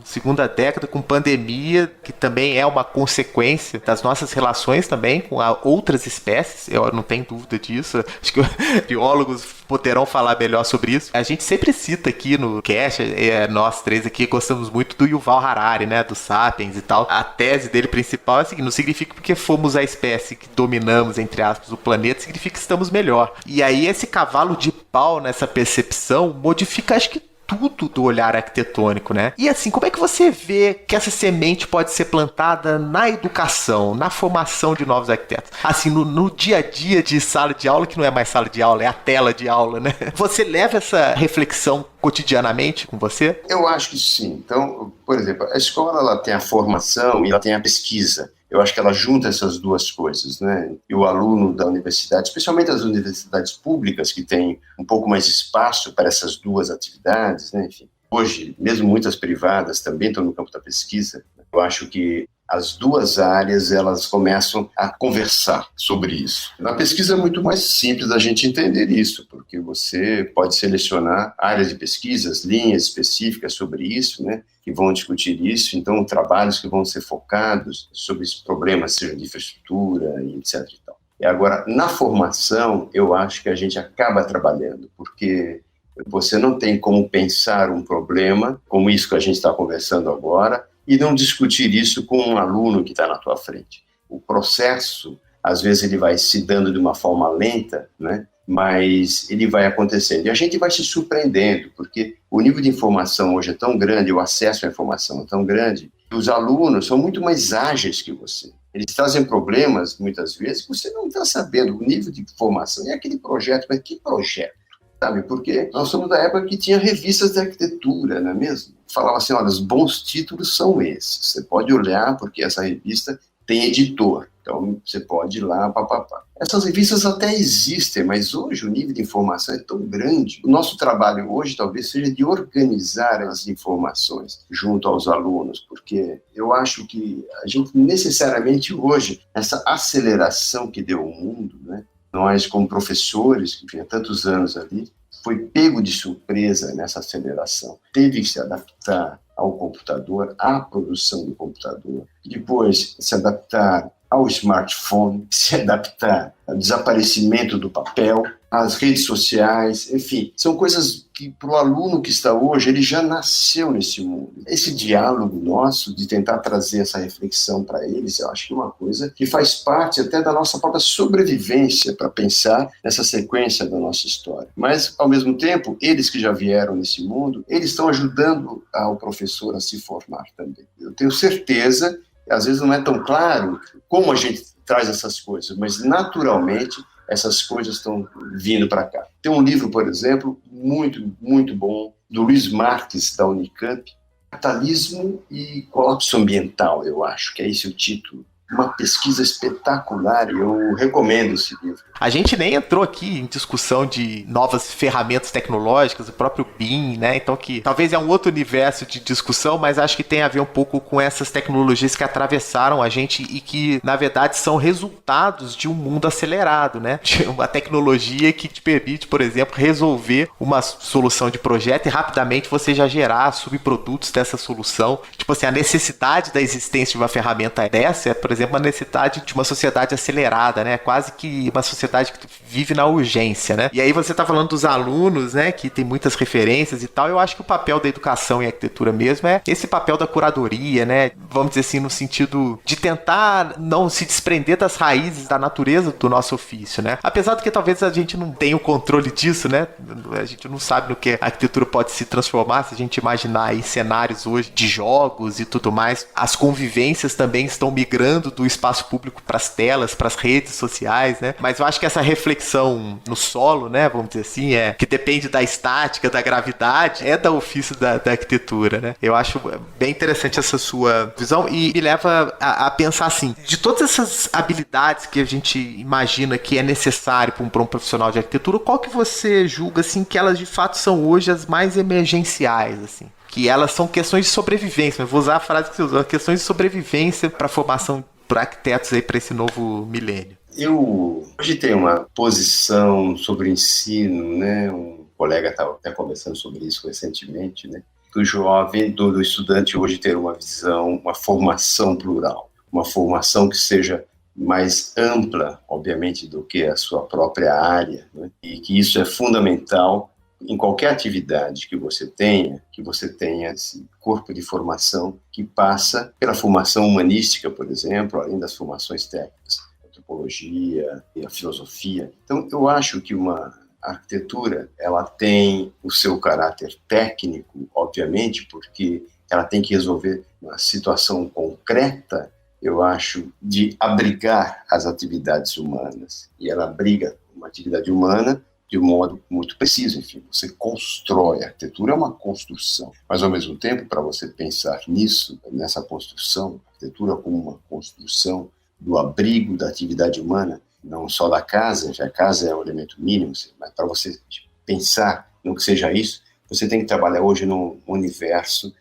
segunda década, com pandemia, que também é uma consequência das nossas relações também com outras espécies, eu não tenho dúvida disso, acho que biólogos poderão falar melhor sobre isso. A gente sempre cita aqui no cast, nós três aqui gostamos muito do Yuval Harari, né, do Sapiens e tal. A tese dele principal é a seguinte: não significa porque fomos a espécie que dominamos, entre aspas, o planeta, significa que estamos melhor. E aí esse cavalo de pau nessa percepção modifica, acho que, tudo do olhar arquitetônico, né? E assim, como é que você vê que essa semente pode ser plantada na educação, na formação de novos arquitetos? Assim, no dia a dia de sala de aula, que não é mais sala de aula, é a tela de aula, né? Você leva essa reflexão cotidianamente com você? Eu acho que sim. Então, por exemplo, a escola ela tem a formação e ela tem a pesquisa. Eu acho que ela junta essas duas coisas, né? E o aluno da universidade, especialmente as universidades públicas, que têm um pouco mais de espaço para essas duas atividades, né? Enfim, hoje, mesmo muitas privadas também estão no campo da pesquisa. Eu acho que as duas áreas, elas começam a conversar sobre isso. Na pesquisa é muito mais simples a gente entender isso, porque você pode selecionar áreas de pesquisas, linhas específicas sobre isso, né, que vão discutir isso, então trabalhos que vão ser focados sobre esses problemas, seja de infraestrutura e etc. E tal. E agora, na formação, eu acho que a gente acaba trabalhando, porque você não tem como pensar um problema, como isso que a gente está conversando agora, e não discutir isso com um aluno que está na tua frente. O processo, às vezes, ele vai se dando de uma forma lenta, né? Mas ele vai acontecendo. E a gente vai se surpreendendo, porque o nível de informação hoje é tão grande, o acesso à informação é tão grande, que os alunos são muito mais ágeis que você. Eles trazem problemas, muitas vezes, que você não está sabendo. O nível de informação é aquele projeto, mas que projeto? Sabe, porque nós somos da época que tinha revistas de arquitetura, não é mesmo? Falava assim, olha, os bons títulos são esses. Você pode olhar, porque essa revista tem editor. Então, você pode ir lá, papapá. Essas revistas até existem, mas hoje o nível de informação é tão grande. O nosso trabalho hoje talvez seja de organizar as informações junto aos alunos, porque eu acho que a gente necessariamente hoje, essa aceleração que deu o mundo, né? Nós, como professores, que tinha tantos anos ali, foi pego de surpresa nessa aceleração. Teve que se adaptar ao computador, à produção do computador. Depois, se adaptar ao smartphone, se adaptar ao desaparecimento do papel, às redes sociais, enfim. São coisas que, para o aluno que está hoje, ele já nasceu nesse mundo. Esse diálogo nosso, de tentar trazer essa reflexão para eles, eu acho que é uma coisa que faz parte até da nossa própria sobrevivência para pensar nessa sequência da nossa história. Mas, ao mesmo tempo, eles que já vieram nesse mundo, eles estão ajudando o professor a se formar também. Eu tenho certeza, às vezes não é tão claro como a gente traz essas coisas, mas naturalmente essas coisas estão vindo para cá. Tem um livro, por exemplo, muito, muito bom, do Luiz Marques, da Unicamp, Capitalismo e Colapso Ambiental, eu acho, que é esse o título. Uma pesquisa espetacular, e eu recomendo esse livro. A gente nem entrou aqui em discussão de novas ferramentas tecnológicas, o próprio BIM, né? Então, que talvez é um outro universo de discussão, mas acho que tem a ver um pouco com essas tecnologias que atravessaram a gente e que, na verdade, são resultados de um mundo acelerado, né? De uma tecnologia que te permite, por exemplo, resolver uma solução de projeto e rapidamente você já gerar subprodutos dessa solução. Tipo assim, a necessidade da existência de uma ferramenta dessa é, por exemplo, uma necessidade de uma sociedade acelerada, né? Quase que uma sociedade que vive na urgência, né? E aí você tá falando dos alunos, né? Que tem muitas referências e tal. Eu acho que o papel da educação e arquitetura mesmo é esse papel da curadoria, né? Vamos dizer assim, no sentido de tentar não se desprender das raízes da natureza do nosso ofício, né? Apesar de que talvez a gente não tenha o controle disso, né? A gente não sabe no que a arquitetura pode se transformar, se a gente imaginar aí cenários hoje de jogos e tudo mais. As convivências também estão migrando do espaço público para as telas, para as redes sociais, né? Mas eu acho que essa reflexão no solo, né, vamos dizer assim, que depende da estática, da gravidade, é da ofício da arquitetura, né? Eu acho bem interessante essa sua visão e me leva a pensar assim, de todas essas habilidades que a gente imagina que é necessário para um profissional de arquitetura, qual que você julga assim que elas de fato são hoje as mais emergenciais, assim? Que elas são questões de sobrevivência, eu vou usar a frase que você usou, questões de sobrevivência para a formação para arquitetos aí para esse novo milênio. Eu hoje tenho uma posição sobre o ensino, né? Um colega estava até conversando sobre isso recentemente, né? Do jovem, do estudante hoje ter uma visão, uma formação plural, uma formação que seja mais ampla, obviamente, do que a sua própria área, né? E que isso é fundamental em qualquer atividade que você tenha esse corpo de formação que passa pela formação humanística, por exemplo, além das formações técnicas, a antropologia e a filosofia. Então, eu acho que a arquitetura, ela tem o seu caráter técnico, obviamente, porque ela tem que resolver uma situação concreta, eu acho, de abrigar as atividades humanas. E ela abriga uma atividade humana de um modo muito preciso, enfim, você constrói. A arquitetura é uma construção, mas ao mesmo tempo, para você pensar nisso, nessa construção, a arquitetura como uma construção do abrigo da atividade humana, não só da casa, já a casa é o elemento mínimo, mas para você pensar no que seja isso, você tem que trabalhar hoje num universo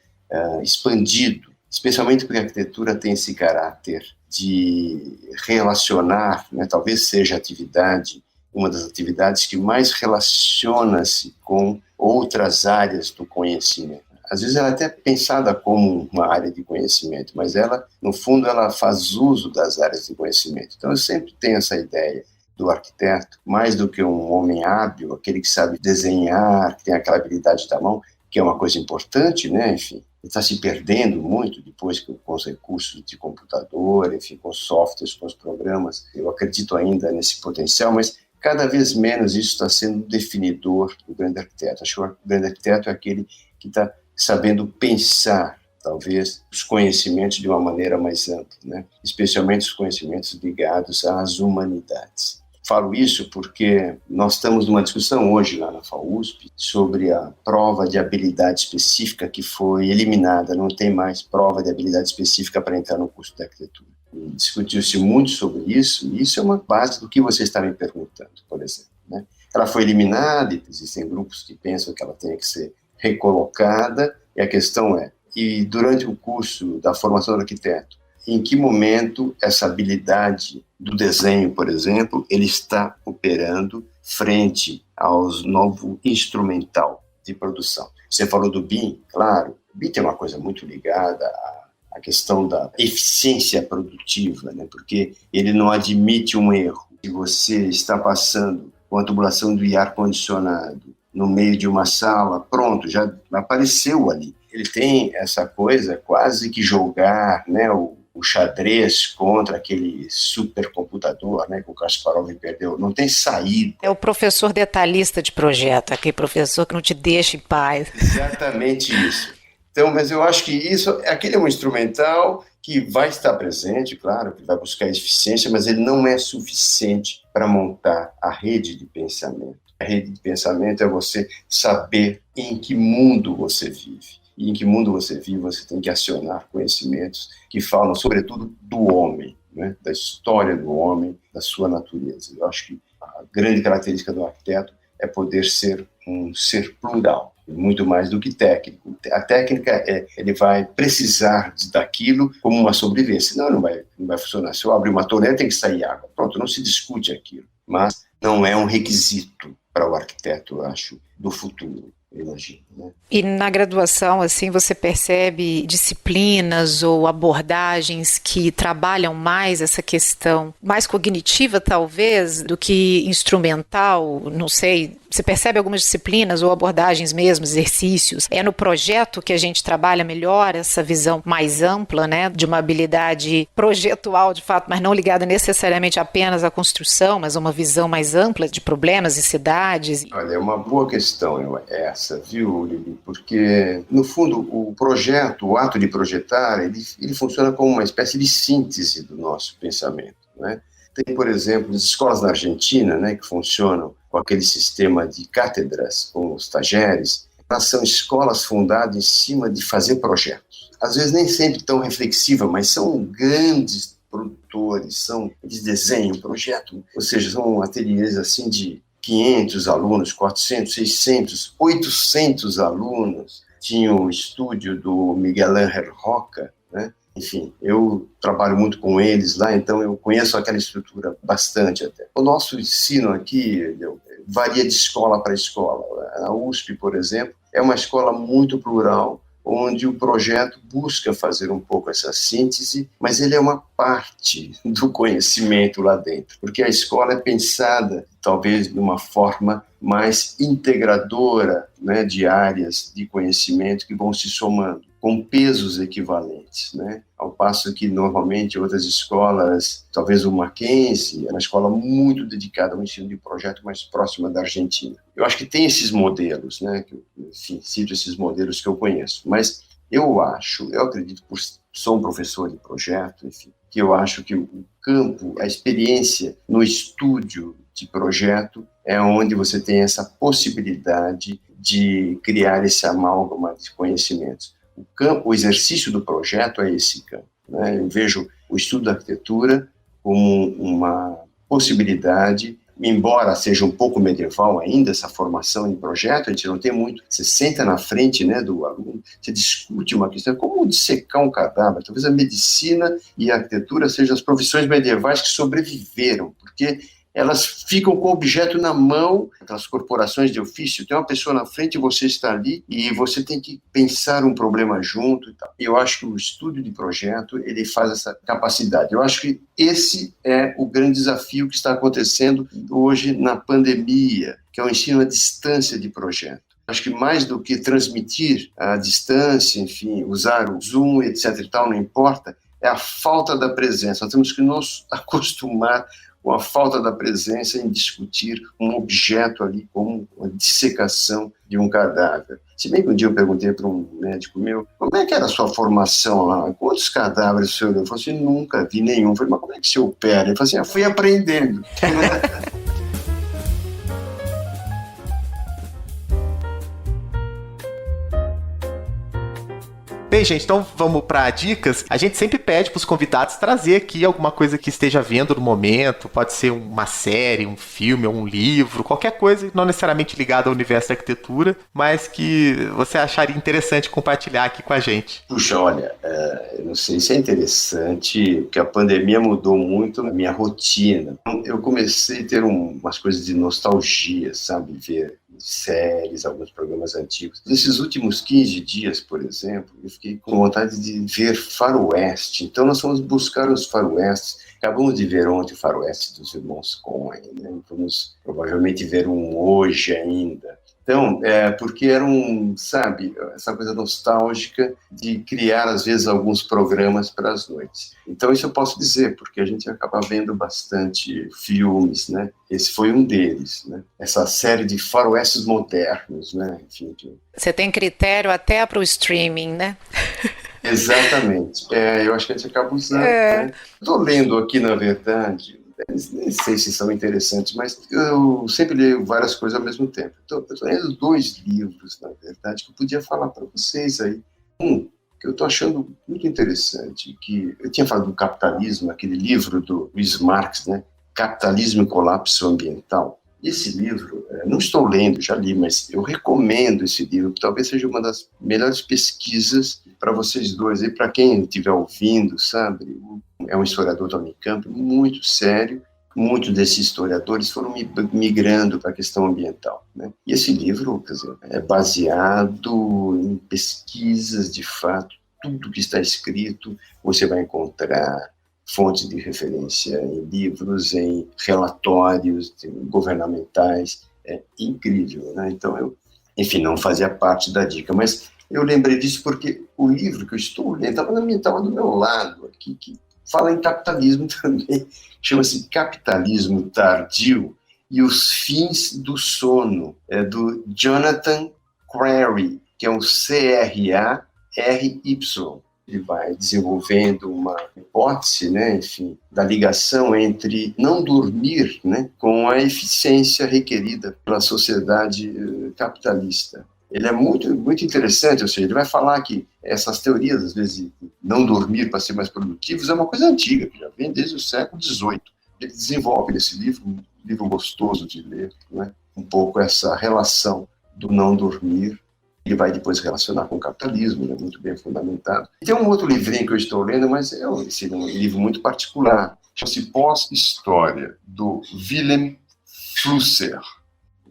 expandido, especialmente porque a arquitetura tem esse caráter de relacionar, né, talvez seja a atividade, uma das atividades que mais relaciona-se com outras áreas do conhecimento. Às vezes ela é até pensada como uma área de conhecimento, mas ela, no fundo, ela faz uso das áreas de conhecimento. Então eu sempre tenho essa ideia do arquiteto, mais do que um homem hábil, aquele que sabe desenhar, que tem aquela habilidade da mão, que é uma coisa importante, né? Enfim, está se perdendo muito depois com os recursos de computador, enfim, com os softwares, com os programas. Eu acredito ainda nesse potencial, mas cada vez menos isso está sendo definidor do grande arquiteto. Acho que o grande arquiteto é aquele que está sabendo pensar, talvez, os conhecimentos de uma maneira mais ampla, né? Especialmente os conhecimentos ligados às humanidades. Falo isso porque nós estamos numa discussão hoje lá na FAUSP sobre a prova de habilidade específica que foi eliminada, não tem mais prova de habilidade específica para entrar no curso de arquitetura. Discutiu-se muito sobre isso, e isso é uma base do que você está me perguntando, por exemplo, né? Ela foi eliminada, e existem grupos que pensam que ela tem que ser recolocada, e a questão é, e durante o curso da formação do arquiteto, em que momento essa habilidade do desenho, por exemplo, ele está operando frente ao novo instrumental de produção? Você falou do BIM, claro, o BIM tem uma coisa muito ligada à questão da eficiência produtiva, né? Porque ele não admite um erro. Se você está passando com a tubulação do ar-condicionado no meio de uma sala, pronto, já apareceu ali. Ele tem essa coisa quase que jogar, né, o xadrez contra aquele supercomputador, né, que o Kasparov perdeu. Não tem saída. É o professor detalhista de projeto, aquele professor que não te deixa em paz. Exatamente isso. Então, mas eu acho que aquele é um instrumental que vai estar presente, claro, que vai buscar eficiência, mas ele não é suficiente para montar a rede de pensamento. A rede de pensamento é você saber em que mundo você vive. E em que mundo você vive, você tem que acionar conhecimentos que falam, sobretudo, do homem, né? Da história do homem, da sua natureza. Eu acho que a grande característica do arquiteto é poder ser um ser plural, muito mais do que técnico. A técnica ele vai precisar daquilo como uma sobrevivência, senão não vai funcionar. Se eu abrir uma torneira, tem que sair água. Pronto, não se discute aquilo. Mas não é um requisito para o arquiteto, eu acho, do futuro. Imagino, né? E na graduação, assim, você percebe disciplinas ou abordagens que trabalham mais essa questão mais cognitiva, talvez, do que instrumental? Não sei. Você percebe algumas disciplinas ou abordagens mesmo, exercícios? É no projeto que a gente trabalha melhor essa visão mais ampla, né, de uma habilidade projetual, de fato, mas não ligada necessariamente apenas à construção, mas a uma visão mais ampla de problemas e cidades? Olha, é uma boa questão essa, viu, Lili? Porque, no fundo, o projeto, o ato de projetar, ele funciona como uma espécie de síntese do nosso pensamento, né? Tem, por exemplo, as escolas na Argentina, né, que funcionam com aquele sistema de cátedras, com os tageres. Elas são escolas fundadas em cima de fazer projetos. Às vezes nem sempre tão reflexiva, mas são grandes produtores, eles desenham projeto, ou seja, são ateliês assim de 500 alunos, 400, 600, 800 alunos. Tinha o estúdio do Miguel Ángel Roca, né? Enfim, eu trabalho muito com eles lá, então eu conheço aquela estrutura bastante até. O nosso ensino aqui varia de escola para escola. A USP, por exemplo, é uma escola muito plural, onde o projeto busca fazer um pouco essa síntese, mas ele é uma parte do conhecimento lá dentro, porque a escola é pensada, talvez, de uma forma mais integradora, né, de áreas de conhecimento que vão se somando, com pesos equivalentes, né? Ao passo que, normalmente, outras escolas, talvez o Mackenzie, é uma escola muito dedicada ao ensino de projeto mais próxima da Argentina. Eu acho que tem esses modelos, né? Enfim, cito esses modelos que eu conheço, mas eu acredito, sou um professor de projeto, enfim, que eu acho que o campo, a experiência no estúdio de projeto é onde você tem essa possibilidade de criar esse amálgama de conhecimentos. O exercício do projeto é esse campo, né? Eu vejo o estudo da arquitetura como uma possibilidade, embora seja um pouco medieval ainda, essa formação em projeto, a gente não tem muito, você senta na frente, né, do aluno, você discute uma questão, como dissecar um cadáver. Talvez a medicina e a arquitetura sejam as profissões medievais que sobreviveram, porque elas ficam com o objeto na mão, aquelas corporações de ofício, tem uma pessoa na frente e você está ali e você tem que pensar um problema junto e tal. Eu acho que o estudo de projeto, ele faz essa capacidade. Eu acho que esse é o grande desafio que está acontecendo hoje na pandemia, que é o ensino à distância de projeto. Acho que mais do que transmitir à distância, enfim, usar o Zoom, etc. e tal, não importa, é a falta da presença. Nós temos que nos acostumar com a falta da presença em discutir um objeto ali, como a dissecação de um cadáver. Se bem que um dia eu perguntei para um médico meu, como é que era a sua formação lá? Quantos cadáveres o senhor? Eu falei assim, nunca vi nenhum. Eu falei, mas como é que você opera? Ele falou assim, eu fui aprendendo. Bem, gente, então vamos para dicas. A gente sempre pede para os convidados trazer aqui alguma coisa que esteja vendo no momento. Pode ser uma série, um filme, um livro, qualquer coisa não necessariamente ligada ao universo da arquitetura, mas que você acharia interessante compartilhar aqui com a gente. Puxa, olha, eu não sei se é interessante, porque a pandemia mudou muito a minha rotina. Eu comecei a ter umas coisas de nostalgia, sabe? Ver séries, alguns programas antigos. Nesses últimos 15 dias, por exemplo, eu fiquei com vontade de ver faroeste. Então nós fomos buscar os faroestes. Acabamos de ver ontem o faroeste dos irmãos Coen, né? Vamos provavelmente ver um hoje ainda. Então, porque era sabe, essa coisa nostálgica de criar, às vezes, alguns programas para as noites. Então, isso eu posso dizer, porque a gente acaba vendo bastante filmes, né? Esse foi um deles, né? Essa série de faroestes modernos, né? Enfim, Você tem critério até para o streaming, né? Exatamente. Eu acho que a gente acaba usando. Né? Estou lendo aqui, na verdade, nem sei se são interessantes, mas eu sempre leio várias coisas ao mesmo tempo. Então, eu estou lendo 2 livros, na verdade, que eu podia falar para vocês aí. Um, que eu estou achando muito interessante, que eu tinha falado do capitalismo, aquele livro do Luiz Marx, né? Capitalismo e Colapso Ambiental. Esse livro, não estou lendo, já li, mas eu recomendo esse livro, que talvez seja uma das melhores pesquisas para vocês dois, e para quem estiver ouvindo, sabe? É um historiador da Unicamp, muito sério. Muitos desses historiadores foram migrando para a questão ambiental, né? E esse livro, quer dizer, é baseado em pesquisas, de fato, tudo que está escrito você vai encontrar fontes de referência em livros, em relatórios governamentais, é incrível, né? Então eu, enfim, não fazia parte da dica, mas eu lembrei disso porque o livro que eu estou lendo estava do meu lado aqui, que fala em capitalismo também, chama-se Capitalismo Tardio e os Fins do Sono, é do Jonathan Crary, que é um CRARY. Ele vai desenvolvendo uma hipótese, né, enfim, da ligação entre não dormir, né, com a eficiência requerida pela sociedade capitalista. Ele é muito, muito interessante, ou seja, ele vai falar que essas teorias, às vezes, de não dormir para ser mais produtivos, é uma coisa antiga, que já vem desde o século XVIII. Ele desenvolve nesse livro, um livro gostoso de ler, né, um pouco essa relação do não dormir. Ele vai depois relacionar com o capitalismo, né, muito bem fundamentado. E tem um outro livrinho que eu estou lendo, mas é um livro muito particular. Chama-se Pós-História, do Willem Flusser.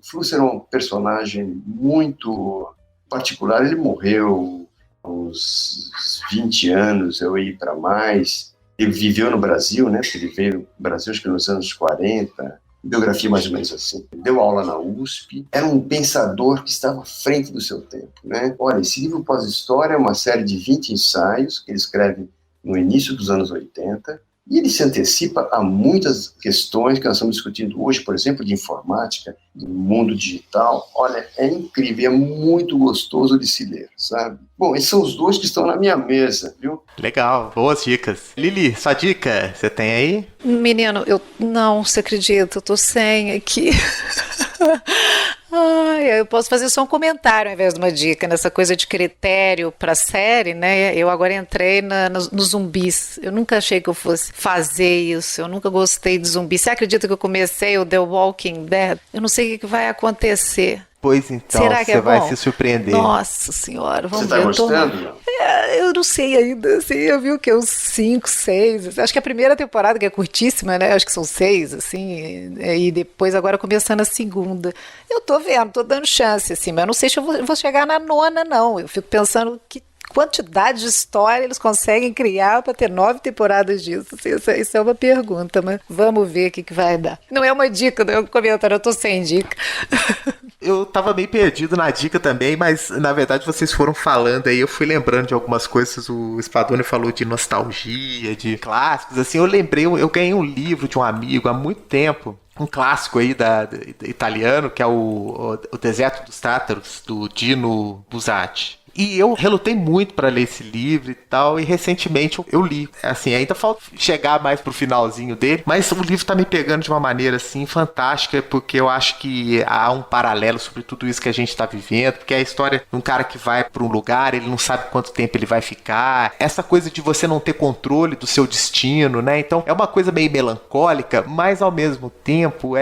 Flusser é um personagem muito particular. Ele morreu há últimos 20 anos, eu ia para mais. Ele viveu no Brasil, né? Ele veio no Brasil acho que nos anos 40, biografia mais ou menos assim. Deu aula na USP, era um pensador que estava à frente do seu tempo, né? Olha, esse livro Pós-História é uma série de 20 ensaios que ele escreve no início dos anos 80, e ele se antecipa a muitas questões que nós estamos discutindo hoje, por exemplo, de informática, do mundo digital. Olha, é incrível, é muito gostoso de se ler, sabe? Bom, esses são os dois que estão na minha mesa, viu? Legal, boas dicas. Lili, sua dica, você tem aí? Menino, você acredita? Eu tô sem aqui. Eu posso fazer só um comentário ao invés de uma dica, nessa coisa de critério para série, né? Eu agora entrei nos zumbis. Eu nunca achei que eu fosse fazer isso, eu nunca gostei de zumbi. Você acredita que eu comecei o The Walking Dead? Eu não sei o que vai acontecer. Pois então, será que você é vai bom? Se surpreender. Nossa senhora, vamos ver. Você está gostando? Eu não sei ainda, assim, eu vi o que, uns 5, 6, acho que a primeira temporada, que é curtíssima, né, acho que são 6, assim, e depois agora começando a segunda. Eu tô vendo, tô dando chance, assim, mas eu não sei se eu vou chegar na 9ª, não. Eu fico pensando que quantidade de história eles conseguem criar para ter 9 temporadas disso. Isso é uma pergunta, mas vamos ver o que vai dar. Não é uma dica, não é um comentário, eu tô sem dica. Eu tava meio perdido na dica também, mas na verdade vocês foram falando aí, eu fui lembrando de algumas coisas. O Spadoni falou de nostalgia, de clássicos, assim, eu lembrei, eu ganhei um livro de um amigo há muito tempo, um clássico aí italiano, que é o Deserto dos Tátaros, do Dino Buzzati. E eu relutei muito para ler esse livro e tal, e recentemente eu li. Assim, ainda falta chegar mais pro finalzinho dele, mas o livro tá me pegando de uma maneira, assim, fantástica, porque eu acho que há um paralelo sobre tudo isso que a gente tá vivendo, porque é a história de um cara que vai para um lugar, ele não sabe quanto tempo ele vai ficar, essa coisa de você não ter controle do seu destino, né? Então, é uma coisa meio melancólica, mas ao mesmo tempo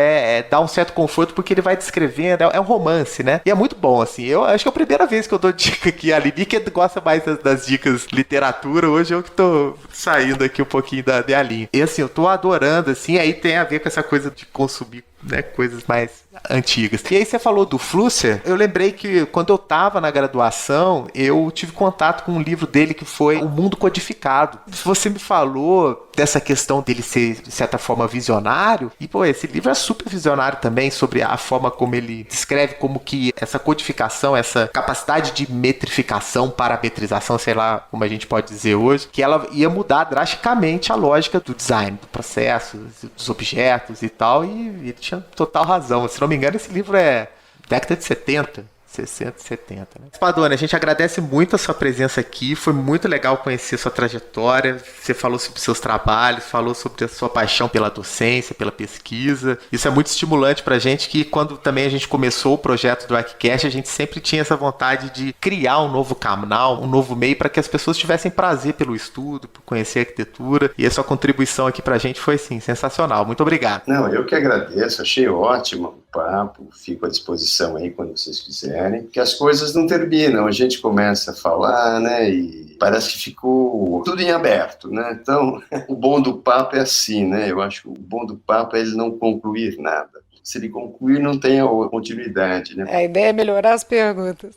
dá um certo conforto, porque ele vai descrevendo, é um romance, né? E é muito bom, assim, eu acho que é a primeira vez que eu dou dica aqui. A Lili, que gosta mais das dicas literatura, hoje eu que tô saindo aqui um pouquinho da linha. E assim, eu tô adorando, assim, aí tem a ver com essa coisa de consumir, né, coisas mais antigas. E aí você falou do Flusser, eu lembrei que quando eu tava na graduação, eu tive contato com um livro dele que foi O Mundo Codificado. Você me falou dessa questão dele ser, de certa forma, visionário, e pô, esse livro é super visionário também, sobre a forma como ele descreve como que essa codificação, essa capacidade de metrificação, parametrização, sei lá como a gente pode dizer hoje, que ela ia mudar drasticamente a lógica do design, do processo, dos objetos e tal, e ele tinha total razão. Se não me engano, esse livro é década de 70, 60, 70, né? Spadoni, a gente agradece muito a sua presença aqui, foi muito legal conhecer sua trajetória, você falou sobre seus trabalhos, falou sobre a sua paixão pela docência, pela pesquisa, isso é muito estimulante pra gente, que quando também a gente começou o projeto do ArchiCast, a gente sempre tinha essa vontade de criar um novo canal, um novo meio para que as pessoas tivessem prazer pelo estudo, por conhecer a arquitetura, e a sua contribuição aqui pra gente foi, assim, sensacional. Muito obrigado. Não, eu que agradeço, achei ótimo o papo, fico à disposição aí quando vocês quiserem, que as coisas não terminam, a gente começa a falar, né, e parece que ficou tudo em aberto, né, então o bom do papo é assim, né, eu acho que o bom do papo é ele não concluir nada, se ele concluir não tem a continuidade, né. A ideia é melhorar as perguntas.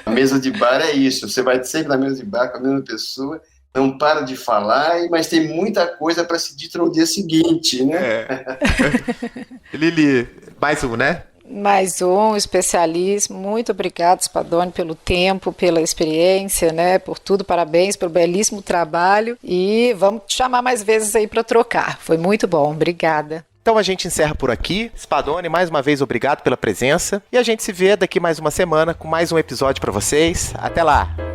A mesa de bar é isso, você vai sempre na mesa de bar com a mesma pessoa, não para de falar, mas tem muita coisa para se dito no dia seguinte, né. Lili, mais um, né? Mais um especialista, muito obrigado, Spadoni, pelo tempo, pela experiência, né, por tudo, parabéns pelo belíssimo trabalho, e vamos te chamar mais vezes aí para trocar, foi muito bom, obrigada. Então a gente encerra por aqui. Spadoni, mais uma vez obrigado pela presença, e a gente se vê daqui mais uma semana com mais um episódio para vocês. Até lá!